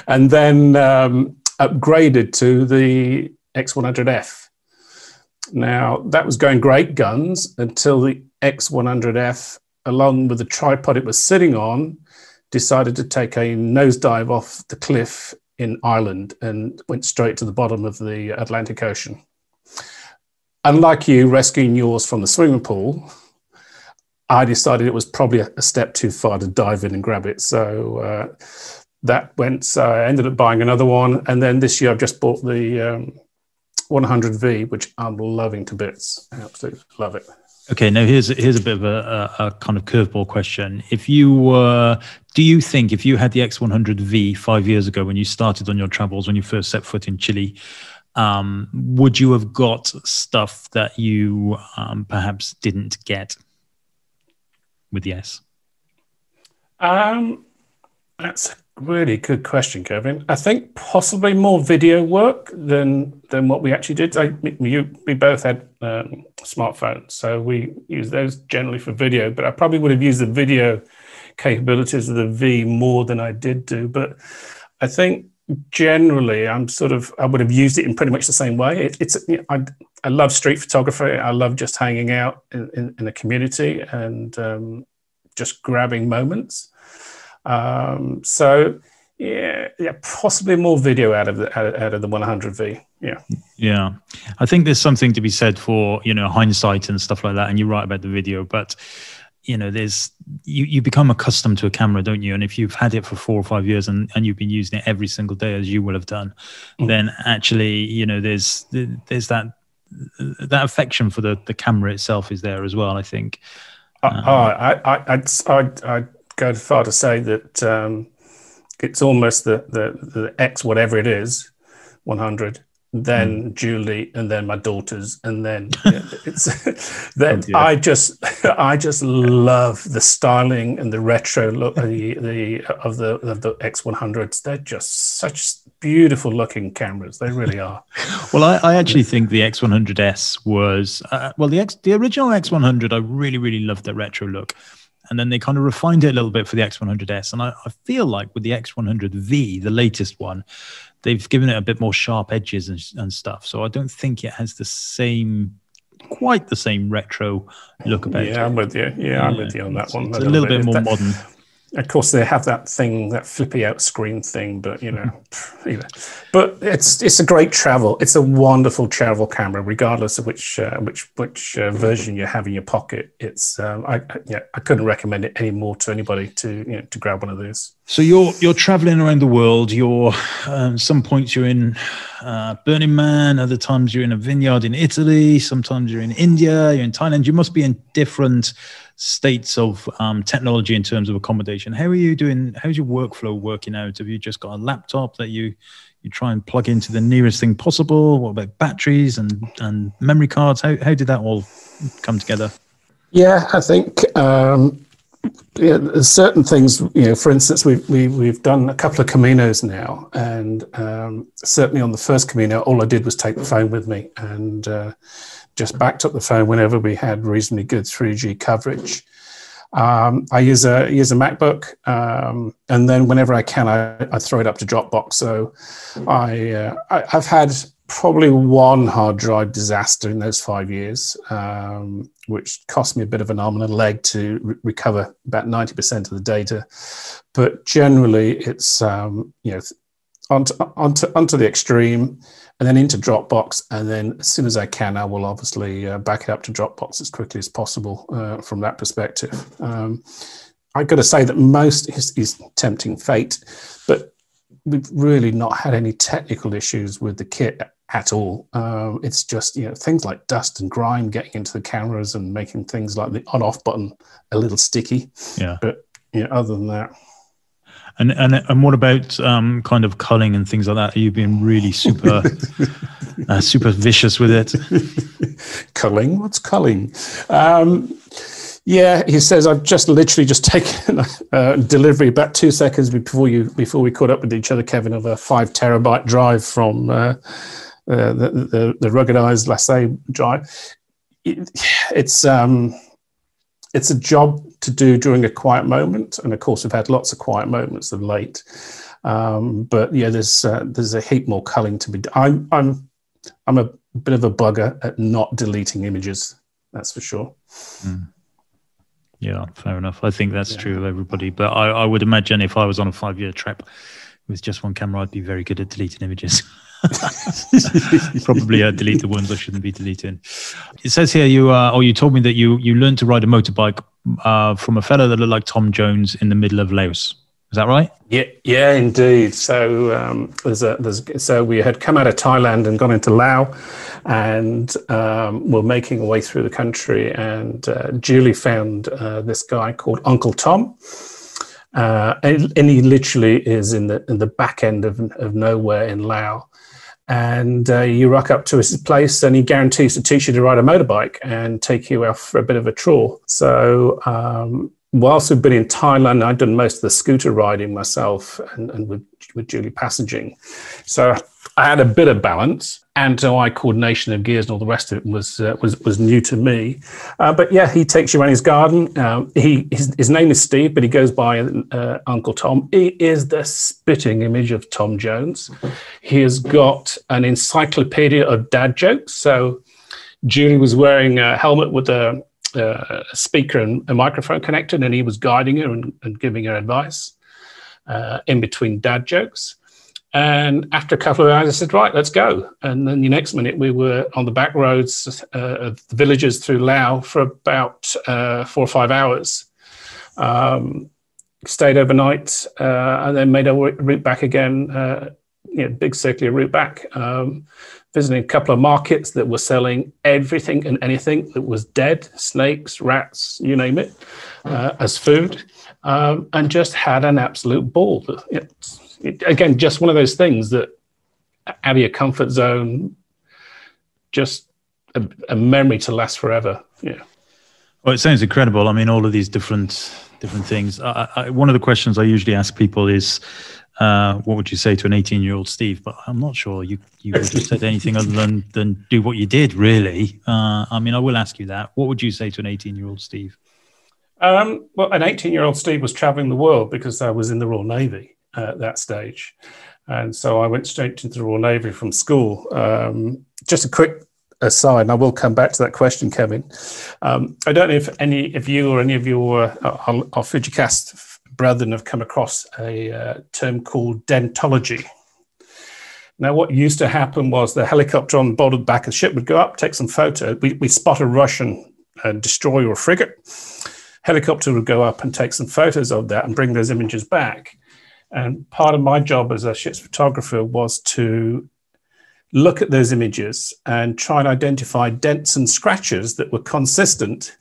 And then upgraded to the X100F. Now, that was going great guns until the X100F, along with the tripod it was sitting on, decided to take a nosedive off the cliff in Ireland and went straight to the bottom of the Atlantic Ocean. Unlike you rescuing yours from the swimming pool, I decided it was probably a step too far to dive in and grab it. So that went, so I ended up buying another one. And then this year I've just bought the 100V, which I'm loving to bits. I absolutely love it. Okay, now here's a bit of a kind of curveball question. If you do you think if you had the X100V 5 years ago when you started on your travels, when you first set foot in Chile, would you have got stuff that you perhaps didn't get with the S? That's a really good question, Kevin. I think possibly more video work than what we actually did. We both had smartphones, so we use those generally for video, but I probably would have used the video capabilities of the V more than I did do. But I think generally, I would have used it in pretty much the same way. I love street photography. I love just hanging out in the community and just grabbing moments. So yeah, possibly more video out of the 100V. Yeah. I think there's something to be said for hindsight and stuff like that. And you're right about the video, but there's you become accustomed to a camera, don't you? And if you've had it for 4 or 5 years and you've been using it every single day, as you will have done, then actually there's that affection for the camera itself is there as well, I think. I'd go far to say that it's almost the X whatever it is, 100, then Julie, and then my daughters, and then I just love the styling and the retro look of the X100s. They're just such beautiful looking cameras. They really are. Well, I actually think the X100S was the original X100. I really, really loved the retro look. And then they kind of refined it a little bit for the X100S. And I feel like with the X100V, the latest one, they've given it a bit more sharp edges and stuff. So I don't think it has quite the same retro look about it. Yeah, I'm with you. I'm with you on that one. It's a little bit more modern. Of course, they have that flippy out screen thing, but but it's a great travel. It's a wonderful travel camera, regardless of which version you have in your pocket. It's I couldn't recommend it any more to anybody to grab one of these. So you're traveling around the world. You're some points you're in Burning Man, other times you're in a vineyard in Italy. Sometimes you're in India. You're in Thailand. You must be in different states of technology in terms of accommodation. How are you doing? How's your workflow working out? Have you just got a laptop that you try and plug into the nearest thing possible? What about batteries and memory cards? How did that all come together? Yeah, I think there's certain things. For instance, we've done a couple of Caminos now, and certainly on the first Camino, all I did was take the phone with me and just backed up the phone whenever we had reasonably good 3G coverage. I use a MacBook, and then whenever I can, I throw it up to Dropbox. So I've had probably one hard drive disaster in those 5 years, which cost me a bit of an arm and a leg to recover about 90% of the data. But generally, it's onto the extreme, and then into Dropbox, and then as soon as I can, I will obviously back it up to Dropbox as quickly as possible from that perspective. I've got to say that most is tempting fate, but we've really not had any technical issues with the kit at all. It's just things like dust and grime getting into the cameras and making things like the on-off button a little sticky. Yeah, but other than that. And what about kind of culling and things like that? Are you being really super vicious with it? Culling? What's culling? Yeah, he says I've literally just taken delivery about 2 seconds before we caught up with each other, Kevin, of a 5 terabyte drive from the ruggedized Lasset drive. It's a job to do during a quiet moment, and of course we've had lots of quiet moments of late. But yeah, there's a heap more culling to be done. I'm a bit of a bugger at not deleting images. That's for sure. Mm. Yeah, fair enough. I think that's true of everybody. But I would imagine if I was on a 5-year trip with just one camera, I'd be very good at deleting images. Probably delete the ones I shouldn't be deleting. It says here you told me that you learned to ride a motorbike from a fellow that looked like Tom Jones in the middle of Laos. Is that right? Yeah, indeed. So so we had come out of Thailand and gone into Laos, and we're making our way through the country, and Julie found this guy called Uncle Tom. And he literally is in the back end of nowhere in Laos. And you rock up to his place and he guarantees to teach you to ride a motorbike and take you out for a bit of a tour. So whilst we've been in Thailand, I've done most of the scooter riding myself and with Julie passenging. So I had a bit of balance, and eye coordination of gears and all the rest of it was new to me. But yeah, he takes you around his garden. His name is Steve, but he goes by Uncle Tom. He is the spitting image of Tom Jones. He has got an encyclopedia of dad jokes. So Julie was wearing a helmet with a speaker and a microphone connected, and he was guiding her and giving her advice in between dad jokes. And after a couple of hours, I said, right, let's go. And then the next minute, we were on the back roads of the villages through Laos for about 4 or 5 hours. Stayed overnight and then made our route back again, big circular route back, visiting a couple of markets that were selling everything and anything that was dead, snakes, rats, you name it, as food, and just had an absolute ball. Again, just one of those things that out of your comfort zone, just a memory to last forever. Yeah. Well, it sounds incredible. I mean, all of these different things. One of the questions I usually ask people is, what would you say to an 18-year-old Steve? But I'm not sure you would have said anything other than do what you did, really. I mean, I will ask you that. What would you say to an 18-year-old Steve? Well, an 18-year-old Steve was traveling the world because I was in the Royal Navy at that stage. And so I went straight into the Royal Navy from school. Just a quick aside, and I will come back to that question, Kevin. I don't know if any of you or any of your our Fujicast brethren have come across a term called dentology. Now, what used to happen was the helicopter on board of the back of the ship would go up, take some photos. We spot a Russian destroyer or frigate. Helicopter would go up and take some photos of that and bring those images back. And part of my job as a ship's photographer was to look at those images and try and identify dents and scratches that were consistent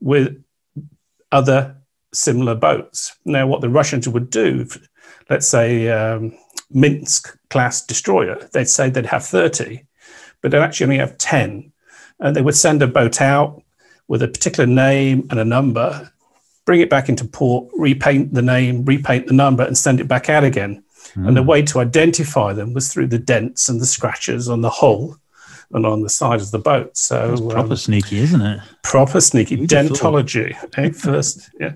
with other similar boats. Now, what the Russians would do, let's say Minsk-class destroyer, they'd say they'd have 30, but they'd actually only have 10. And they would send a boat out with a particular name and a number, bring it back into port, repaint the name, repaint the number, and send it back out again. And the way to identify them was through the dents and the scratches on the hull and on the sides of the boat. So that's proper sneaky, isn't it? Proper sneaky. Dentology. First, yeah.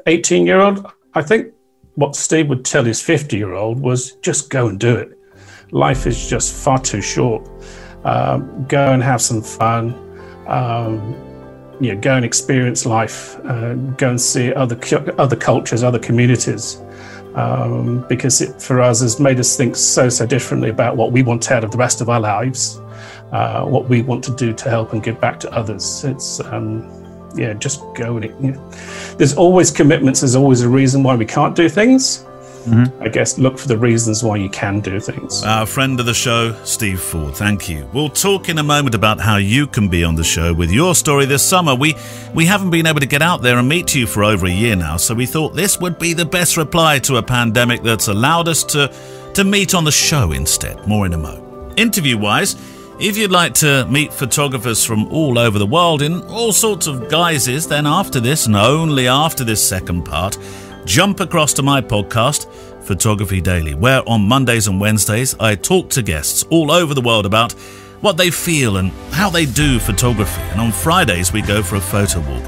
18-year-old, I think what Steve would tell his 50-year-old was just go and do it. Life is just far too short. Go and have some fun. Go and experience life, go and see other cultures, other communities, because it, for us, has made us think so differently about what we want out of the rest of our lives, what we want to do to help and give back to others. It's, just go with it. There's always commitments. There's always a reason why we can't do things. I guess look for the reasons why you can do things. Our friend of the show, Steve Ford, thank you. We'll talk in a moment about how you can be on the show with your story this summer. We haven't been able to get out there and meet you for over a year now, so we thought this would be the best reply to a pandemic that's allowed us to meet on the show instead. More in a mo. Interview-wise, if you'd like to meet photographers from all over the world in all sorts of guises, then after this, and only after this second part, jump across to my podcast, Photography Daily, where on Mondays and Wednesdays I talk to guests all over the world about what they feel and how they do photography. And on Fridays we go for a photo walk.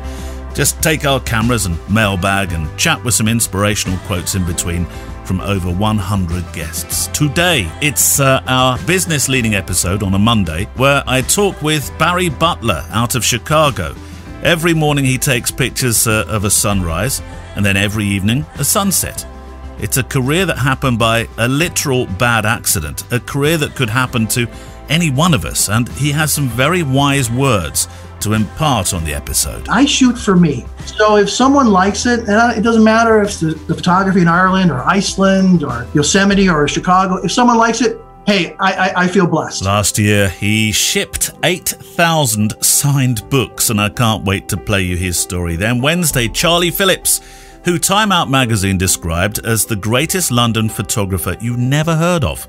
Just take our cameras and mailbag and chat with some inspirational quotes in between from over 100 guests. Today it's our business leading episode on a Monday, where I talk with Barry Butler out of Chicago. Every morning he takes pictures of a sunrise, and then every evening a sunset. It's a career that happened by a literal bad accident, a career that could happen to any one of us, and he has some very wise words to impart on the episode. I shoot for me. So if someone likes it, and it doesn't matter if it's the photography in Ireland or Iceland or Yosemite or Chicago, if someone likes it, hey, I feel blessed. Last year, he shipped 8,000 signed books, and I can't wait to play you his story. Then Wednesday, Charlie Phillips, who Time Out magazine described as the greatest London photographer you never heard of.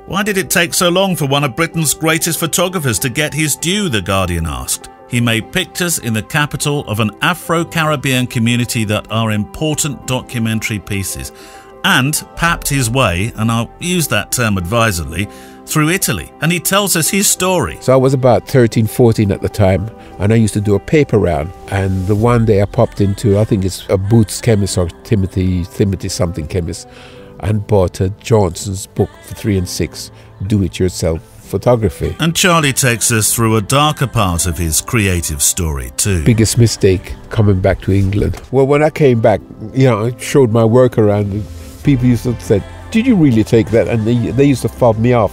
Why did it take so long for one of Britain's greatest photographers to get his due, The Guardian asked. He made pictures in the capital of an Afro-Caribbean community that are important documentary pieces. and papped his way, and I'll use that term advisedly, through Italy. And he tells us his story. So I was about 13, 14 at the time, and I used to do a paper round. And the one day I popped into, I think it's a Boots chemist or Timothy something chemist, and bought a Johnson's book for 3 and 6, Do-It-Yourself Photography. And Charlie takes us through a darker part of his creative story too. Biggest mistake coming back to England. Well, when I came back, I showed my work around, and people used to say, "Did you really take that?" And they used to fob me off,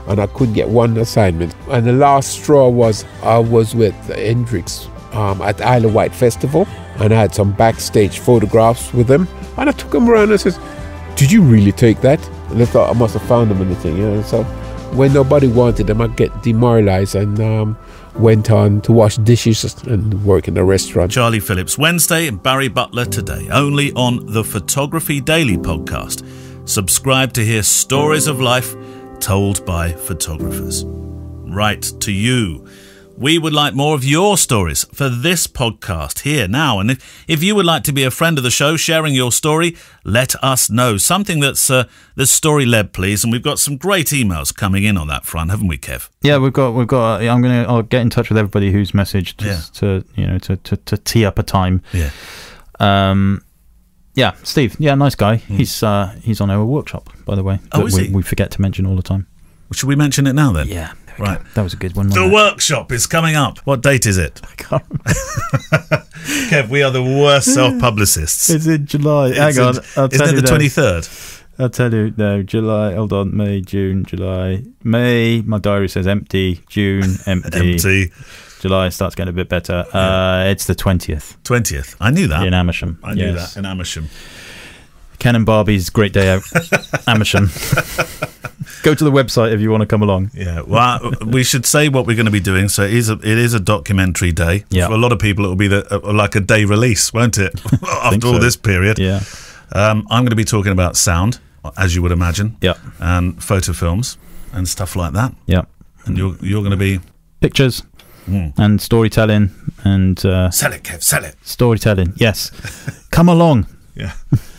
and I couldn't get one assignment. And the last straw was I was with Hendrix at Isle of Wight Festival, and I had some backstage photographs with them, and I took them around and says, "Did you really take that?" And I thought I must have found them in the thing, So when nobody wanted them, I get demoralized and went on to wash dishes and work in a restaurant. Charlie Phillips, Wednesday, and Barry Butler today, only on the Photography Daily podcast. Subscribe to hear stories of life told by photographers. Right to you. We would like more of your stories for this podcast here now. And if you would like to be a friend of the show, sharing your story, let us know. Something that's story-led, please. And we've got some great emails coming in on that front, haven't we, Kev? Yeah, we've got. I'll get in touch with everybody who's messaged to tee up a time. Yeah. Yeah, Steve. Yeah, nice guy. He's on our workshop, by the way. Oh, is he? We forget to mention all the time. Should we mention it now then? Yeah. Right. That was a good one. The workshop is coming up. What date is it? I can't remember. Kev, we are the worst self-publicists. It's in July. Hang on. Isn't it the 23rd? I'll tell you. No, July. Hold on. May, June, July. May. My diary says empty. June, empty. Empty. July starts getting a bit better. It's the 20th. 20th. I knew that. In Amersham. I knew that. In Amersham. Ken and Barbie's great day out. Amersham. Go to the website if you want to come along. Yeah, well, we should say what we're going to be doing. So it is a documentary day. Yeah. For a lot of people, it will be like a day release, won't it? After all this period. Yeah. I'm going to be talking about sound, as you would imagine. Yeah. And photo films and stuff like that. Yeah. And you're going to be pictures and storytelling and sell it, Kev, sell it. Storytelling. Yes. Come along. Yeah.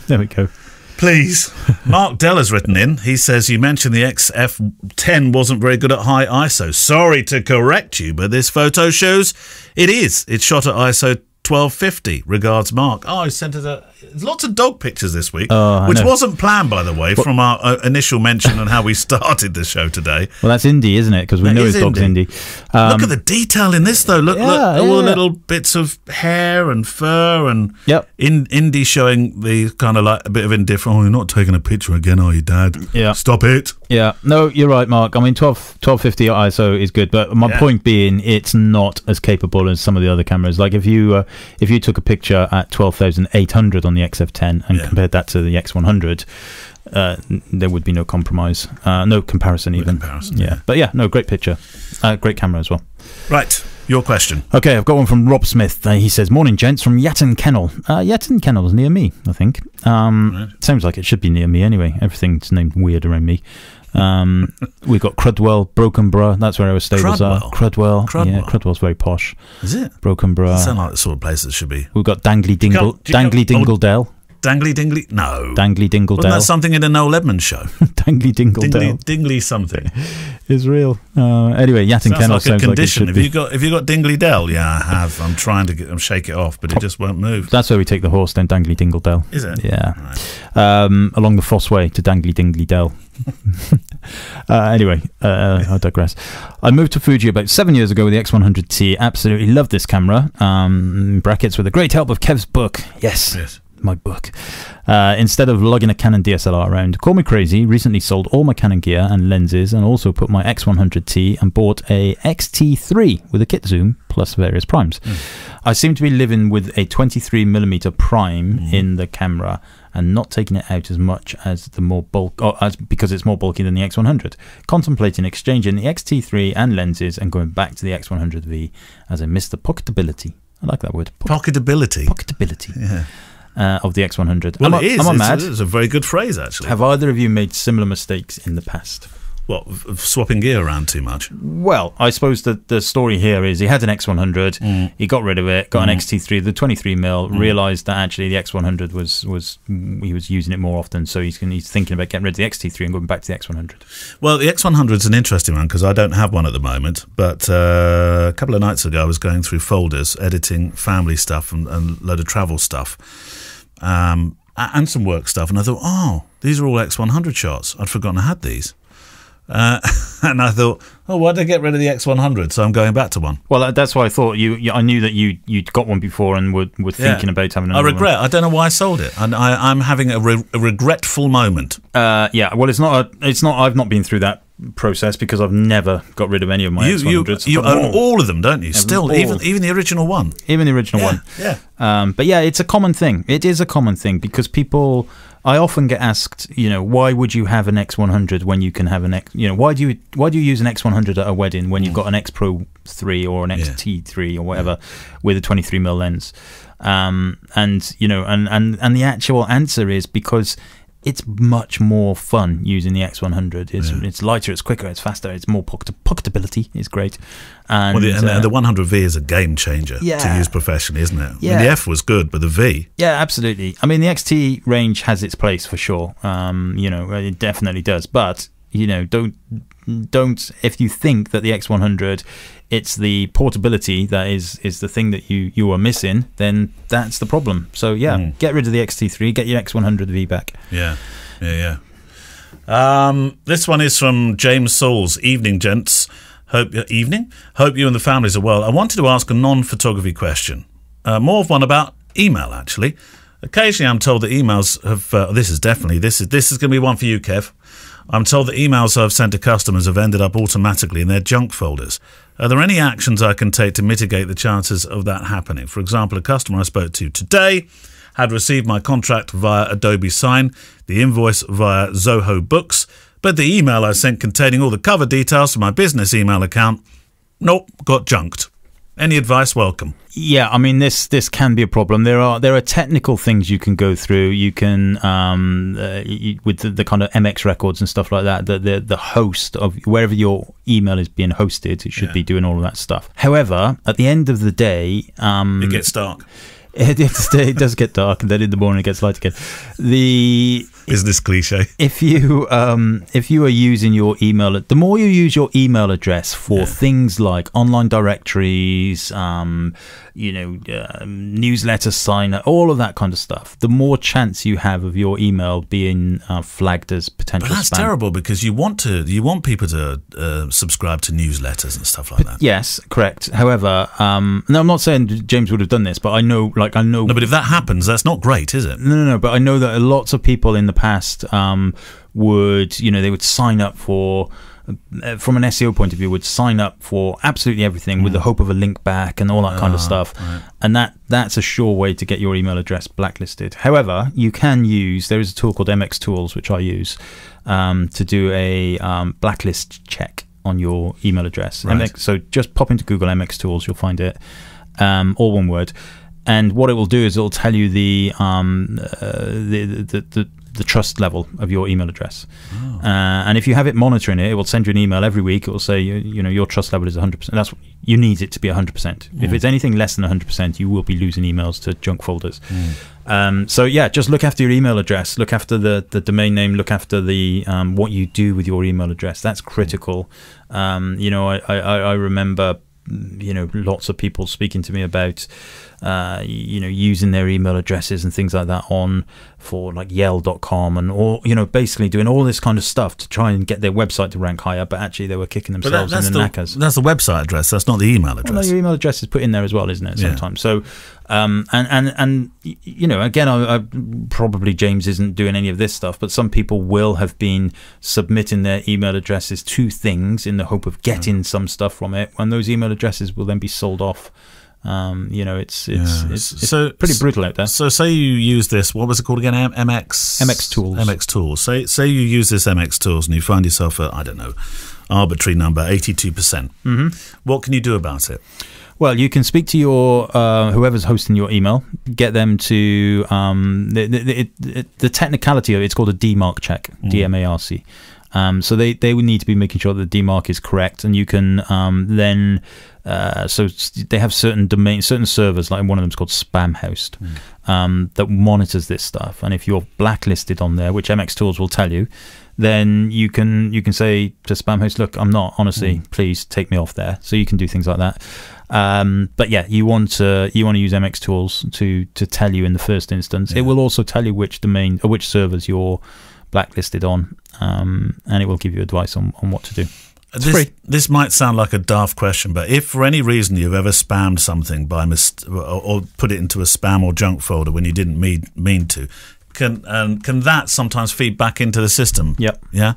There we go. Please. Mark Dell has written in. He says, you mentioned the XF10 wasn't very good at high ISO. Sorry to correct you, but this photo shows it is. It's shot at ISO 1250. Regards, Mark. Oh, he sent us lots of dog pictures this week, which wasn't planned, by the way, from our initial mention and how we started the show today. Well, that's indie, isn't it? Because we know his dog's indie. Look at the detail in this, though. Look, all the little bits of hair and fur and indie showing the kind of like a bit of indifference. Oh, you're not taking a picture again, are you, Dad? Yeah. Stop it. Yeah. No, you're right, Mark. I mean, 1250 ISO is good, but my point being, it's not as capable as some of the other cameras. Like if you took a picture at 12,800 on the XF10 and compared that to the X100, there would be no compromise, no comparison even. But yeah, no, great picture, great camera as well. Right, your question. Okay, I've got one from Rob Smith. He says, "Morning, gents, from Yatton Kennel." Yatton Kennel is near me, I think. Sounds like it should be near me anyway. Everything's named weird around me. We've got Crudwell, Brokenborough. That's where our stables are. Crudwell. Yeah, Crudwell's very posh. Is it? Brokenborough. Sound like the sort of place that should be. We've got Dangly Dingledale. Dangly Dingley? No. Dangly Dingledale. Wasn't that something in a Noel Edmonds show? Dangly Dingledale. Dingly something. Is real. Anyway, Yatton Kennel sounds like a condition. Have you got Dingley Dell? Yeah, I have. I'm trying to shake it off, but it just won't move. That's where we take the horse down Dangly Dingledale. Is it? Yeah. Right. Along the Foss Way to Dangly Dingledale. Anyway, I digress. I moved to Fuji about 7 years ago with the X100T. Absolutely love this camera. Brackets with the great help of Kev's book. Yes. My book. Instead of lugging a Canon DSLR around. Call me crazy, recently sold all my Canon gear and lenses and also put my X100T and bought a XT3 with a kit zoom plus various primes. I seem to be living with a 23mm prime in the camera and not taking it out as much as the more bulk, because it's more bulky than the X100. Contemplating exchanging the XT3 and lenses and going back to the X100V as I miss the pocketability. I like that word. Pocketability. Pocketability. Yeah. Of the X100. Well, it is. Am I mad? It's a very good phrase, actually. Have either of you made similar mistakes in the past? What, of swapping gear around too much? Well, I suppose the story here is he had an X100, he got rid of it, got an XT3, the 23mm, realised that actually the X100 was he was using it more often, so he's thinking about getting rid of the XT3 and going back to the X100. Well, the X100 is an interesting one because I don't have one at the moment, but a couple of nights ago I was going through folders, editing family stuff and a load of travel stuff, and some work stuff, and I thought, oh, these are all X100 shots. I'd forgotten I had these. And I thought, oh, why did I get rid of the X100? So I'm going back to one. Well, that's why I thought I knew that you'd got one before and were thinking about having another. I regret. one. I don't know why I sold it, and I'm having a regretful moment. Yeah. Well, it's not. I've not been through that process because I've never got rid of any of my X100s. You own all of them, don't you? Still, even the original one. Even the original one. Yeah. But yeah, it's a common thing. It is a common thing because people. I often get asked, why would you have an X100 when you can have an X? Why do you use an X100 at a wedding when you've got an X Pro 3 or an XT3 or whatever with a 23mm lens? And the actual answer is because it's much more fun using the X100. It's lighter, it's quicker, it's faster, it's more pocketability. It's great. And the 100V is a game changer to use professionally, isn't it? Yeah. I mean, the F was good, but the V. Yeah, absolutely. I mean, the XT range has its place for sure. It definitely does. But don't if you think that the X100 it's the portability that is the thing that you are missing, then that's the problem. So get rid of the XT3, get your X100V back. Yeah. This one is from James Sauls. Evening, gents. Hope you and the families are well. I wanted to ask a non-photography question, more of one about email actually. Occasionally I'm told that emails have this is going to be one for you, Kev. I'm told that emails I've sent to customers have ended up automatically in their junk folders. Are there any actions I can take to mitigate the chances of that happening? For example, a customer I spoke to today had received my contract via Adobe Sign, the invoice via Zoho Books, but the email I sent containing all the cover details for my business email account, got junked. Any advice? Welcome. Yeah, I mean this can be a problem. There are technical things you can go through. You can with the kind of MX records and stuff like that. The host of wherever your email is being hosted, it should be doing all of that stuff. However, at the end of the day, it gets dark. It does get dark, and then in the morning it gets light again. Business cliche. If you are using your email, the more you use your email address for things like online directories, newsletter sign up, all of that kind of stuff, the more chance you have of your email being flagged as potential spam. But that's terrible because you want people to subscribe to newsletters and stuff like that. Yes, correct. However, no, I'm not saying James would have done this, but I know. No, but if that happens, that's not great, is it? No. But I know that lots of people in the past would sign up for. From an SEO point of view, would sign up for absolutely everything with the hope of a link back and all that kind of stuff. Right. And that's a sure way to get your email address blacklisted. However, you can there is a tool called MX Tools, which I use, to do a blacklist check on your email address. Right. So just pop into Google MX Tools, you'll find it, all one word. And what it will do is it'll tell you the trust level of your email address. Oh. And if you have it monitoring it, it will send you an email every week. It will say, your trust level is 100%. That's what you need it to be 100%. If it's anything less than 100%, you will be losing emails to junk folders. So just look after your email address, look after the domain name, look after the what you do with your email address. That's critical. I remember lots of people speaking to me about using their email addresses and things like that for like yell.com and basically doing all this kind of stuff to try and get their website to rank higher, but actually they were kicking themselves in the knackers. That's the website address, that's not the email address. Well, no, your email address is put in there as well, isn't it, sometimes? So again, I probably James isn't doing any of this stuff, but some people will have been submitting their email addresses to things in the hope of getting some stuff from it, and those email addresses will then be sold off. It's pretty brutal out there. So say you use this, what was it called again? MX Tools. MX Tools. Say you use this MX Tools and you find yourself at, I don't know, arbitrary number 82%. What can you do about it? Well, you can speak to your whoever's hosting your email, get them to the technicality of it, it's called a DMARC check, DMARC. So they would need to be making sure that the DMARC is correct, and you can then. So they have certain servers, like one of them is called Spamhost, that monitors this stuff. And if you're blacklisted on there, which MX Tools will tell you, then you can say to Spamhost, look, I'm not, honestly, please take me off there. So you can do things like that. But yeah, you want to use MX Tools to tell you in the first instance. It will also tell you which domain or which servers you're blacklisted on, and it will give you advice on what to do. This might sound like a daft question, but if for any reason you've ever spammed something by or put it into a spam or junk folder when you didn't mean to, can that sometimes feed back into the system? Yep. Yeah.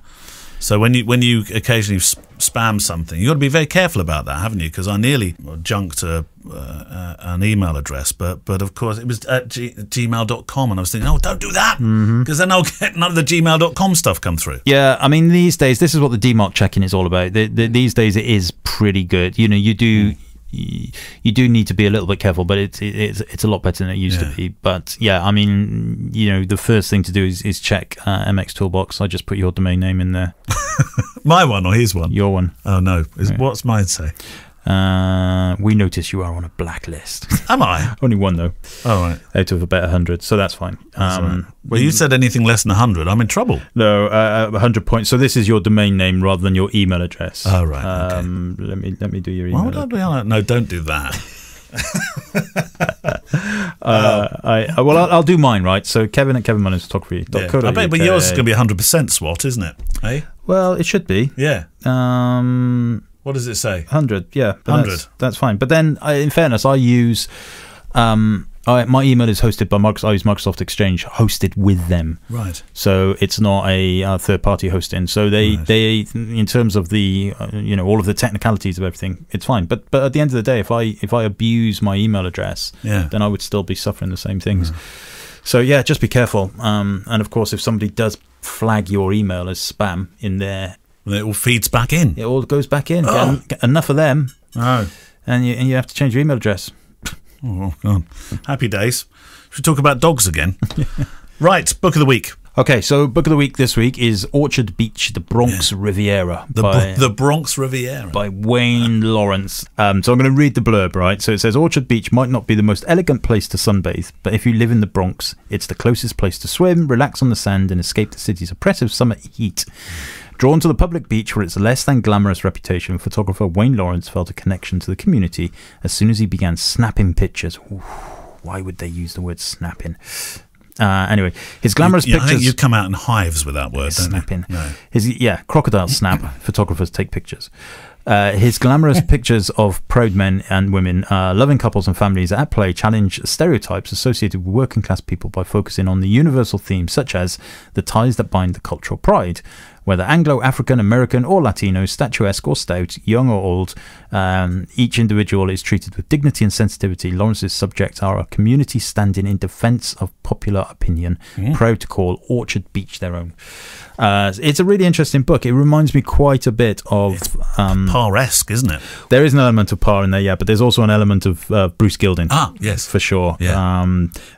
So when you occasionally spam something, you've got to be very careful about that, haven't you? Because I nearly junked an email address, but of course it was at gmail.com, and I was thinking, oh, don't do that, because then I'll get none of the gmail.com stuff come through. Yeah, I mean, these days, this is what the DMARC checking is all about. These days, it is pretty good. You know, you do need to be a little bit careful, but it's a lot better than it used to be. But yeah, I mean, you know, the first thing to do is check MX Toolbox. I just put your domain name in there. My one or his one? Your one. Oh no, what's mine say? We notice you are on a blacklist. Am I? Only one though. Oh right. Out of about 100, so that's fine. Right. Well, you said anything less than 100, I'm in trouble. No, 100 points. So this is your domain name rather than your email address. Oh right. Okay. Let me do your email. Why would I be on it? No, don't do that. I'll do mine, right? So Kevin at kevinmullins.photography.co.uk. I bet, but yours is going to be 100% SWAT, isn't it? Eh? Well, it should be. Yeah. What does it say? 100. Yeah, 100. That's fine. But then, in fairness, I use my email is hosted by Microsoft. I use Microsoft Exchange, hosted with them. Right. So it's not a third-party hosting. So they in terms of the all of the technicalities of everything, it's fine. But at the end of the day, if I abuse my email address, then I would still be suffering the same things. So yeah, just be careful. And of course, if somebody does flag your email as spam in there, it all feeds back in. It all goes back in. Get enough of them. Oh. And you have to change your email address. Oh, God. Happy days. Should we talk about dogs again? Right, book of the week. Okay, so book of the week this week is Orchard Beach, the Bronx Riviera. The Bronx Riviera. By Wayne Lawrence. So I'm going to read the blurb, right? So it says, Orchard Beach might not be the most elegant place to sunbathe, but if you live in the Bronx, it's the closest place to swim, relax on the sand, and escape the city's oppressive summer heat. Drawn to the public beach for its less than glamorous reputation, photographer Wayne Lawrence felt a connection to the community as soon as he began snapping pictures. Ooh, why would they use the word snapping? Anyway, his glamorous pictures... I think you come out in hives with that word, snapping. Don't you? No. Crocodile snap. Photographers take pictures. His glamorous pictures of proud men and women, loving couples and families at play challenge stereotypes associated with working class people by focusing on the universal themes such as the ties that bind the cultural pride. Whether Anglo, African, American or Latino, statuesque or stout, young or old, each individual is treated with dignity and sensitivity. Lawrence's subjects are a community standing in defence of popular opinion, proud to call Orchard Beach their own. It's a really interesting book. It reminds me quite a bit of... It's Parr-esque, isn't it? There is an element of Parr in there, yeah, but there's also an element of Bruce Gilding. Ah, yes. For sure. Yeah.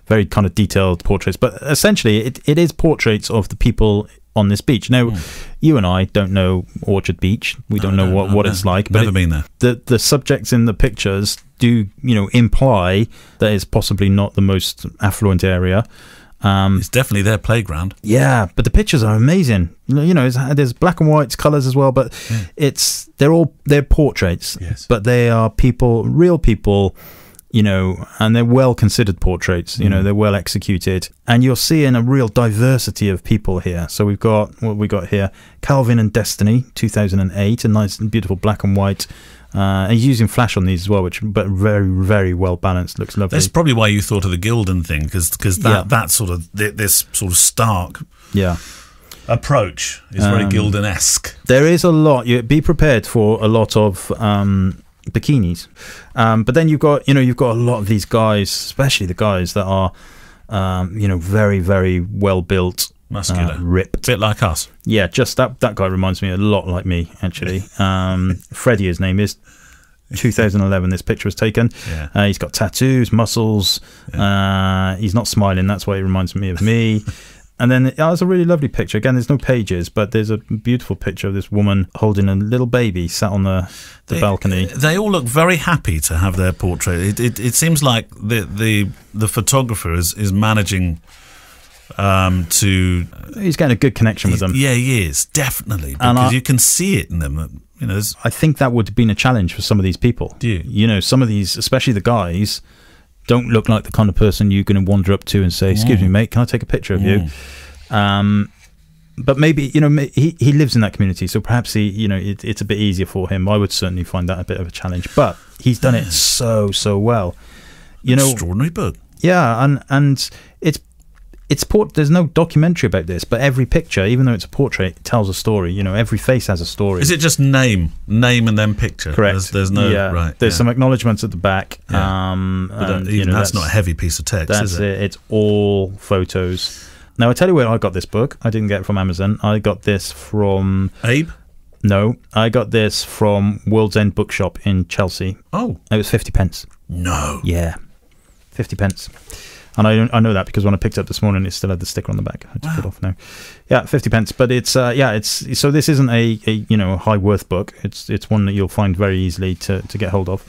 Very kind of detailed portraits. But essentially, it is portraits of the people on this beach. Now, you and I don't know Orchard Beach. We don't know what it's like. Never been there. The subjects in the pictures do, imply that it's possibly not the most affluent area. It's definitely their playground. Yeah, but the pictures are amazing. There's black and white colors as well, but they're portraits. Yes. But they are people, real people. And they're well considered portraits, they're well executed. And you're seeing a real diversity of people here. So we've got what we got here, Calvin and Destiny, 2008, a nice and beautiful black and white. And he's using flash on these as well, but very, very well balanced. Looks lovely. That's probably why you thought of the Gildon thing, because that sort of, this sort of stark approach is very Gildon-esque. There is a lot. Be prepared for a lot of... bikinis, but then you've got a lot of these guys, especially the guys that are very, very well built, muscular, ripped, bit like us. Yeah, just that guy reminds me a lot like me, actually. Freddie, his name is. 2011 this picture was taken. He's got tattoos, muscles. He's not smiling, that's why he reminds me of me. And then it was a really lovely picture. Again, there's no pages, but there's a beautiful picture of this woman holding a little baby sat on the balcony. They all look very happy to have their portrait. It seems like the photographer is managing to... He's getting a good connection with them. Yeah, he is, definitely. Because you can see it in them. You know, I think that would have been a challenge for some of these people. Do you? You know, some of these, especially the guys, don't look like the kind of person you're going to wander up to and say, "Excuse me, mate, can I take a picture of you?" But maybe, you know, he lives in that community, so perhaps it's a bit easier for him. I would certainly find that a bit of a challenge, but he's done it so well. You know, extraordinary book. Yeah, and there's no documentary about this, but every picture, even though it's a portrait, it tells a story. You know, every face has a story. Is it just name and then picture? Correct. There's no right. There's some acknowledgements at the back. Yeah. That's not a heavy piece of text, is it? It's all photos. Now, I tell you where I got this book. I didn't get it from Amazon. I got this from... Abe? No, I got this from World's End Bookshop in Chelsea. Oh. It was 50 pence. No. Yeah, 50 pence. And I know that because when I picked it up this morning, it still had the sticker on the back. I took it off now. Yeah, 50 pence. But it's so this isn't a high worth book. It's one that you'll find very easily to get hold of.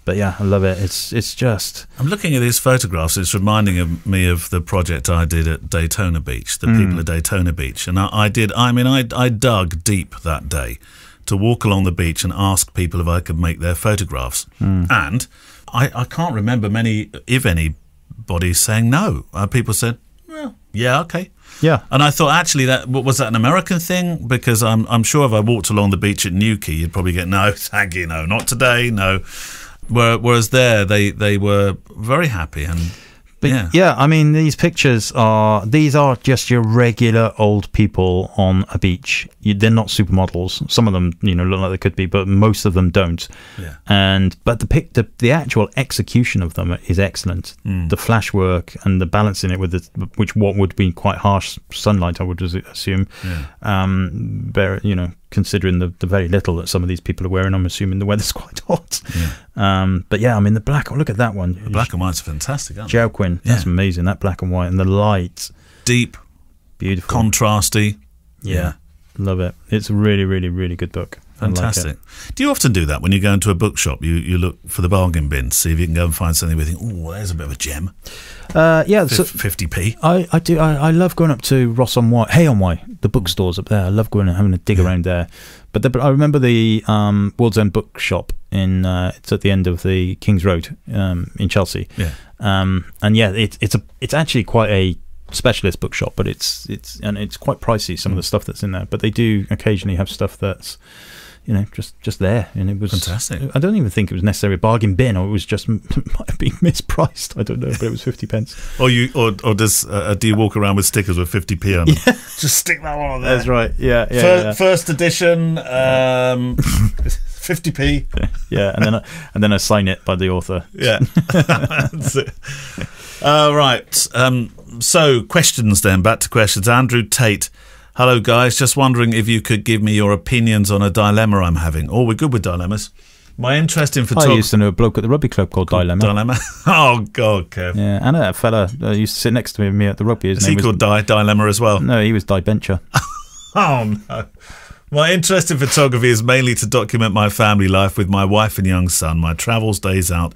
But yeah, I love it. It's just... I'm looking at these photographs. It's reminding me of the project I did at Daytona Beach, the people at Daytona Beach. And I dug deep that day to walk along the beach and ask people if I could make their photographs. And I can't remember many, if any, bodies saying no. People said, well, yeah, okay. Yeah. And I thought, actually, was that an American thing? Because I'm sure if I walked along the beach at Newquay, you'd probably get, no, thank you, no, not today, no. Whereas there, they were very happy. And yeah, I mean, these pictures are just your regular old people on a beach. They're not supermodels. Some of them, look like they could be, but most of them don't. Yeah. But the actual execution of them is excellent. The flash work and the balancing it with what would be quite harsh sunlight, I would assume. Yeah. Considering the very little that some of these people are wearing, I'm assuming the weather's quite hot. Yeah. But yeah, I mean, the black. Look at that one. The black and white's fantastic, aren't they? That's amazing. That black and white and the light, deep, beautiful, contrasty. Yeah, love it. It's a really, really, really good book. Fantastic. Do you often do that when you go into a bookshop? You look for the bargain bin, see if you can go and find something where you think, oh, there's a bit of a gem. Yeah, so 50p. I do. I love going up to Ross on Wye, Hay on Wye, the bookstores up there. I love going and having a dig around there. But I remember the World's End Bookshop it's at the end of the King's Road in Chelsea. Yeah. And yeah, it's actually quite a specialist bookshop, but it's quite pricey, some of the stuff that's in there. But they do occasionally have stuff that's just there, and it was fantastic. I don't even think it was necessarily a bargain bin, or it was just might have been mispriced. I don't know, but it was 50 pence. Or do you walk around with stickers with 50p on them? Yeah. Just stick that one on there. That's right. Yeah. First edition, 50p. Yeah, and then I sign it by the author. Yeah. That's it. Right. So questions then. Back to questions. Andrew Tate. Hello, guys. Just wondering if you could give me your opinions on a dilemma I'm having. Oh, we're good with dilemmas. My interest in photography... I used to know a bloke at the rugby club called Dilemma. Dilemma? Oh, God, Kev. Yeah, and a fella used to sit next to me at the rugby. Is he called Dilemma as well? No, he was Bencher. Oh, no. My interest in photography is mainly to document my family life with my wife and young son, my travels, days out,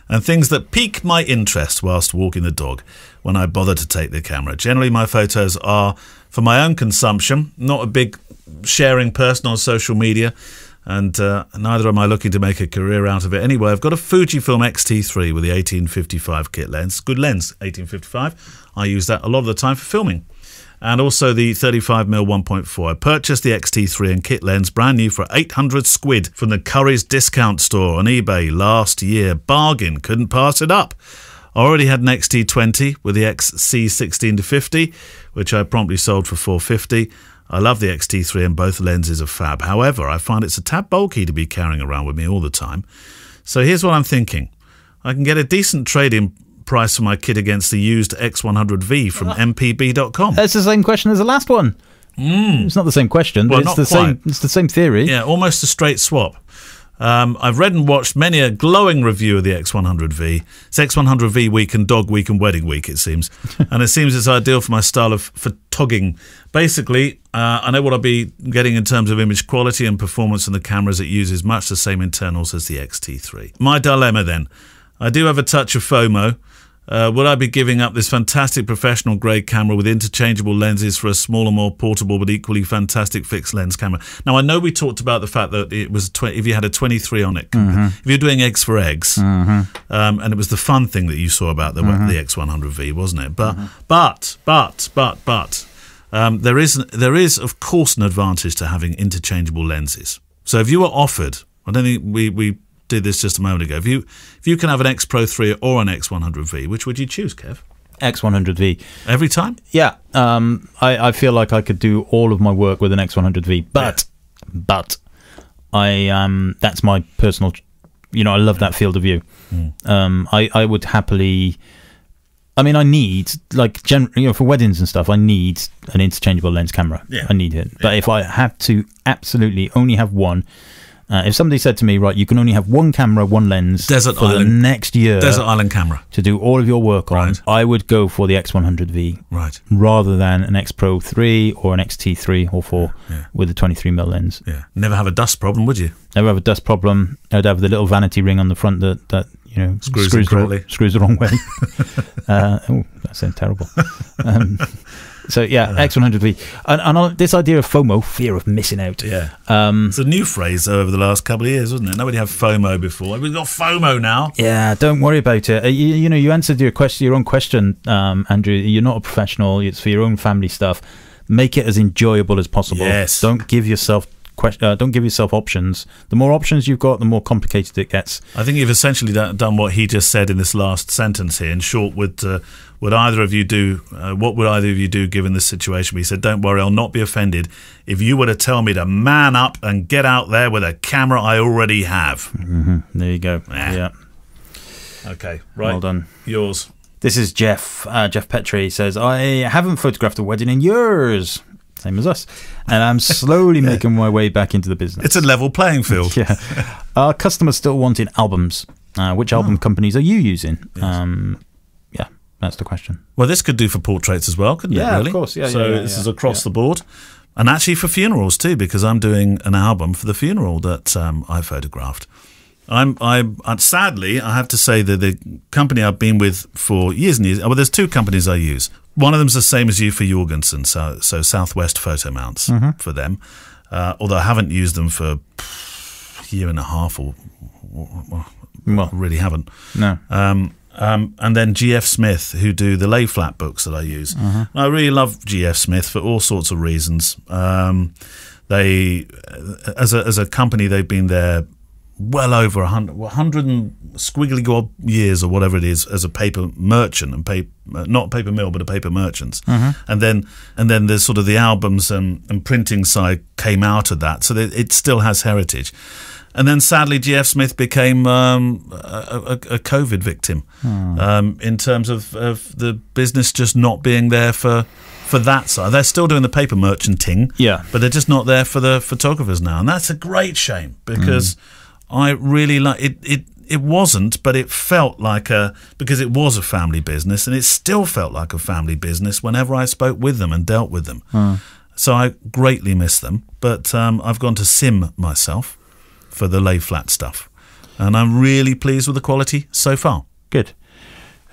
and things that pique my interest whilst walking the dog when I bother to take the camera. Generally, my photos are for my own consumption, not a big sharing person on social media, and neither am I looking to make a career out of it. Anyway, I've got a Fujifilm X-T3 with the 1855 kit lens. Good lens, 1855. I use that a lot of the time for filming. And also the 35mm 1.4. I purchased the X-T3 and kit lens brand new for 800 squid from the Curry's discount store on eBay last year. Bargain, couldn't pass it up. I already had an X-T20 with the XC16-50, which I promptly sold for $450. I love the X-T3 and both lenses are fab. However, I find it's a tad bulky to be carrying around with me all the time. So here's what I'm thinking. I can get a decent trade-in price for my kit against the used X100V from mpb.com. That's the same question as the last one. It's not the same question, but it's the same theory. Yeah, almost a straight swap. I've read and watched many a glowing review of the X100V. It's X100V week and dog week and wedding week, it seems. And it seems it's ideal for my style of photogging. Basically, I know what I'll be getting in terms of image quality and performance in the cameras. It uses much the same internals as the XT3. My dilemma then. I do have a touch of FOMO. Would I be giving up this fantastic professional grade camera with interchangeable lenses for a smaller, more portable but equally fantastic fixed lens camera? Now, I know we talked about the fact that it was if you had a 23 on it, if you're doing eggs for eggs, and it was the fun thing that you saw about the X100V, wasn't it? But there is of course an advantage to having interchangeable lenses. So if you were offered, I don't think we did this just a moment ago. If you can have an X Pro 3 or an X100V, which would you choose, Kev? X100V. Every time? Yeah. I feel like I could do all of my work with an X100V, but that's my personal, I love that field of view. I would happily, I need, for weddings and stuff, I need an interchangeable lens camera. Yeah. I need it. But if I have to absolutely only have one, if somebody said to me, right, you can only have one camera, one lens the next year, Desert Island camera, to do all of your work on, I would go for the X100V, rather than an X Pro 3 or an XT3 or 4 with a 23mm lens. Yeah, never have a dust problem, would you? Never have a dust problem. I'd have the little vanity ring on the front that screws the wrong way. That sounds terrible. So yeah, X100V, and this idea of FOMO, fear of missing out. Yeah, it's a new phrase over the last couple of years, wasn't it? Nobody had FOMO before. We've got FOMO now. Yeah, don't worry about it. You answered your own question, Andrew. You're not a professional. It's for your own family stuff. Make it as enjoyable as possible. Yes. Don't give yourself options. The more options you've got, the more complicated it gets. I think you've essentially done what he just said in this last sentence here. In short, would either of you do what would either of you do given this situation? He said, don't worry, I'll not be offended if you were to tell me to man up and get out there with a camera I already have. There you go. Yeah. Okay, right. Well done. Yours. This is Jeff. Jeff Petrie says, I haven't photographed a wedding in years. Same as us, and I'm slowly making my way back into the business. It's a level playing field. Yeah, our customers still wanting albums. Which album companies are you using? Yes. Yeah, that's the question. Well, this could do for portraits as well, couldn't it? Really? Of course. Yeah. So this is across the board, and actually for funerals too, because I'm doing an album for the funeral that I photographed. Sadly, I have to say that the company I've been with for years and years. Well, there's two companies I use. One of them's the same as you for Jorgensen, so Southwest Photo Mounts for them. Although I haven't used them for a year and a half, or really haven't. No. And then GF Smith, who do the lay flat books that I use. I really love GF Smith for all sorts of reasons. They, as a company, they've been there well over 100 and squiggly odd years or whatever it is as a paper merchant and not paper mill but a paper merchant, and then there's sort of the albums and printing side came out of that, so it still has heritage. And then sadly GF Smith became a COVID victim in terms of the business just not being there for that side. They're still doing the paper merchanting, but they're just not there for the photographers now, and that's a great shame because I really like it. It wasn't, but it felt like because it was a family business, and it still felt like a family business whenever I spoke with them and dealt with them. So I greatly miss them, but I've gone to Sim myself for the lay flat stuff, and I'm really pleased with the quality so far. Good.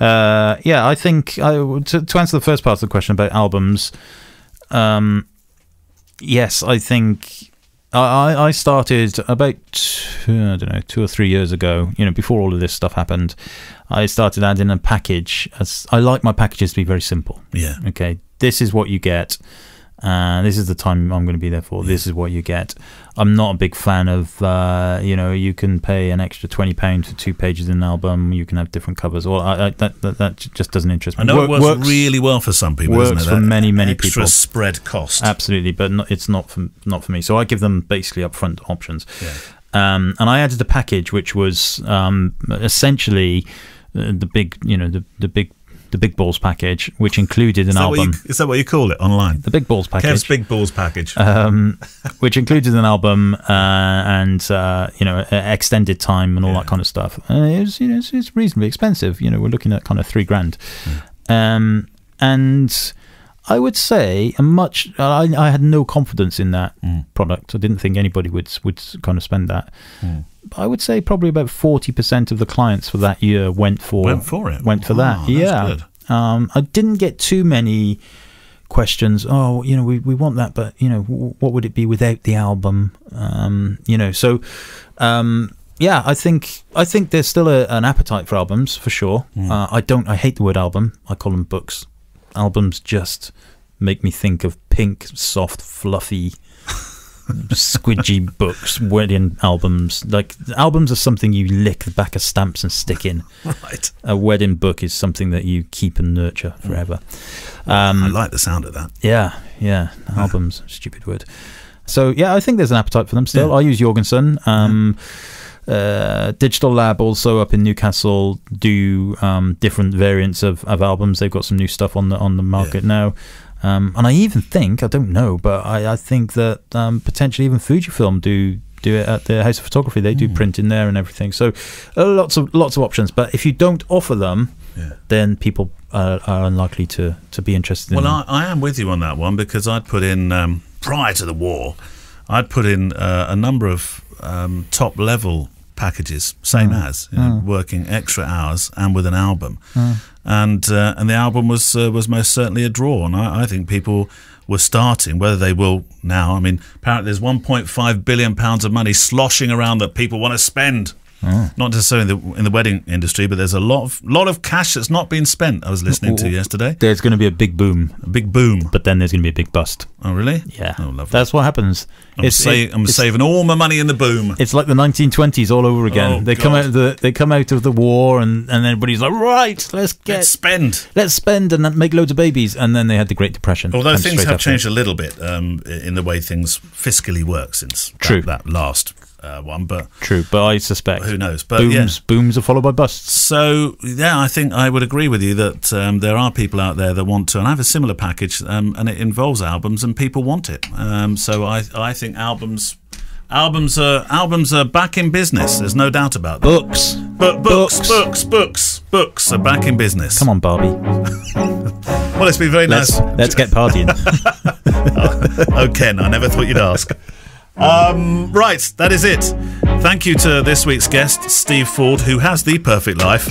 I think to answer the first part of the question about albums, yes, I think I started about 2 or 3 years ago, before all of this stuff happened. I started adding a package. I like my packages to be very simple. Yeah. Okay, this is what you get. This is the time I'm going to be there for. This is what you get. I'm not a big fan of, you can pay an extra £20 for 2 pages in an album. You can have different covers. Well, that just doesn't interest me. I know it works really well for some people. Works isn't it? for many people. Extra spread cost. Absolutely, but it's not for me. So I give them basically upfront options. Yeah. And I added a package which was essentially the big the Big Balls package, which included an album. Is that what you call it online? The Big Balls package. Kev's Big Balls package. Which included an album and extended time and all that kind of stuff. It's reasonably expensive. We're looking at kind of $3,000. And I would say I had no confidence in that product. I didn't think anybody would kind of spend that. I would say probably about 40% of the clients for that year went for that. Yeah. Good. I didn't get too many questions. Oh, we want that, but what would it be without the album? Yeah, I think there's still an appetite for albums for sure. I hate the word album. I call them books. Albums just make me think of pink, soft, fluffy, squidgy books. Wedding albums, like albums are something you lick the back of stamps and stick in. Right. A wedding book is something that you keep and nurture forever. I like the sound of that. Yeah. Albums, stupid word. So yeah, I think there's an appetite for them still. Yeah. I use Jorgensen. Digital Lab also up in Newcastle do different variants of albums. They've got some new stuff on the market now. And I even think, I don't know, but I think that potentially even Fujifilm do it at the House of Photography. They do print in there and everything. So lots of options. But if you don't offer them, then people are unlikely to be interested in them. Well, I am with you on that one, because I'd put in, prior to the war, I'd put in a number of top level packages, same as working extra hours and with an album, and the album was most certainly a draw, and I think people were starting, whether they will now. I mean, apparently there's 1.5 billion pounds of money sloshing around that people want to spend. Not necessarily in the wedding industry, but there's a lot of cash that's not been spent. I was listening to yesterday. There's going to be a big boom. But then there's going to be a big bust. Oh, really? Yeah. Oh, lovely. That's what happens. I'm saving all my money in the boom. It's like the 1920s all over again. They come out of the war, and everybody's like, right, let's spend and make loads of babies. And then they had the Great Depression. Although things have changed a little bit in the way things fiscally work since that last one, but I suspect, who knows, but booms are followed by busts. So yeah, I think I would agree with you that there are people out there that want to, and I have a similar package, and it involves albums, and people want it. So I think albums are back in business. There's no doubt about that. Books are back in business. Come on, Barbie. Well, it's been very nice. Let's get partying. Oh, Ken, I never thought you'd ask. Right, that is it. Thank you to this week's guest, Steve Ford, who has the perfect life.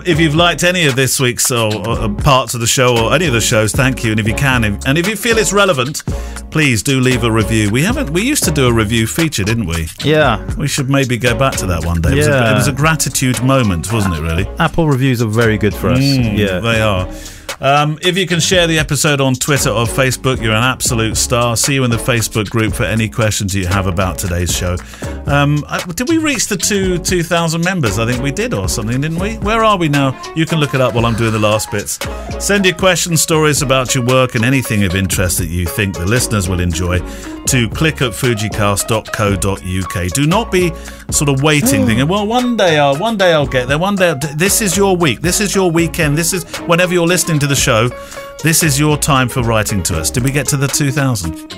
If you've liked any of this week's or parts of the show, or any of the shows, thank you. And if you can, and if you feel it's relevant, please do leave a review. We used to do a review feature, didn't we? Yeah. We should maybe go back to that one day. It was a gratitude moment, wasn't it, really? Apple reviews are very good for us. Yeah, they are. If you can share the episode on Twitter or Facebook, you're an absolute star. See you in the Facebook group for any questions you have about today's show. Did we reach the 2,000 members? I think we did, or something, didn't we? Where are we now? You can look it up while I'm doing the last bits. Send your questions, stories about your work, and anything of interest that you think the listeners will enjoy to click@fujicast.co.uk. Do not be sort of waiting, thinking, well, one day I'll get there. This is your week. This is your weekend. This is whenever you're listening to the show. This is your time for writing to us. Did we get to the 2,000?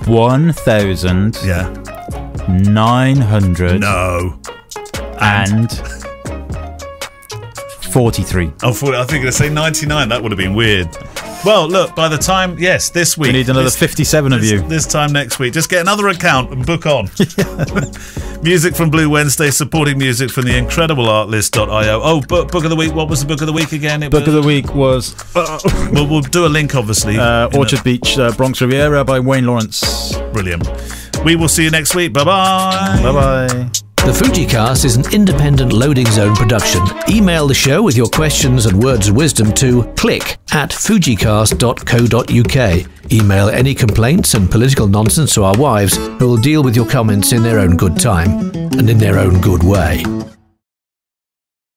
1,000. Yeah. 900. No. And 43. Oh, I think I'm going to say 99. That would have been weird. Well, look, by the time, this week. We need another 57 of you. This time next week. Just get another account and book on. Music from Blue Wednesday, supporting music from the incredibleartlist.io. Oh, book of the week. What was the book of the week again? Book of the week was... well, we'll do a link, obviously. Orchard Beach, Bronx Riviera by Wayne Lawrence. Brilliant. We will see you next week. Bye-bye. Bye-bye. The Fujicast is an independent loading zone production. Email the show with your questions and words of wisdom to click@fujicast.co.uk. Email any complaints and political nonsense to our wives, who will deal with your comments in their own good time and in their own good way.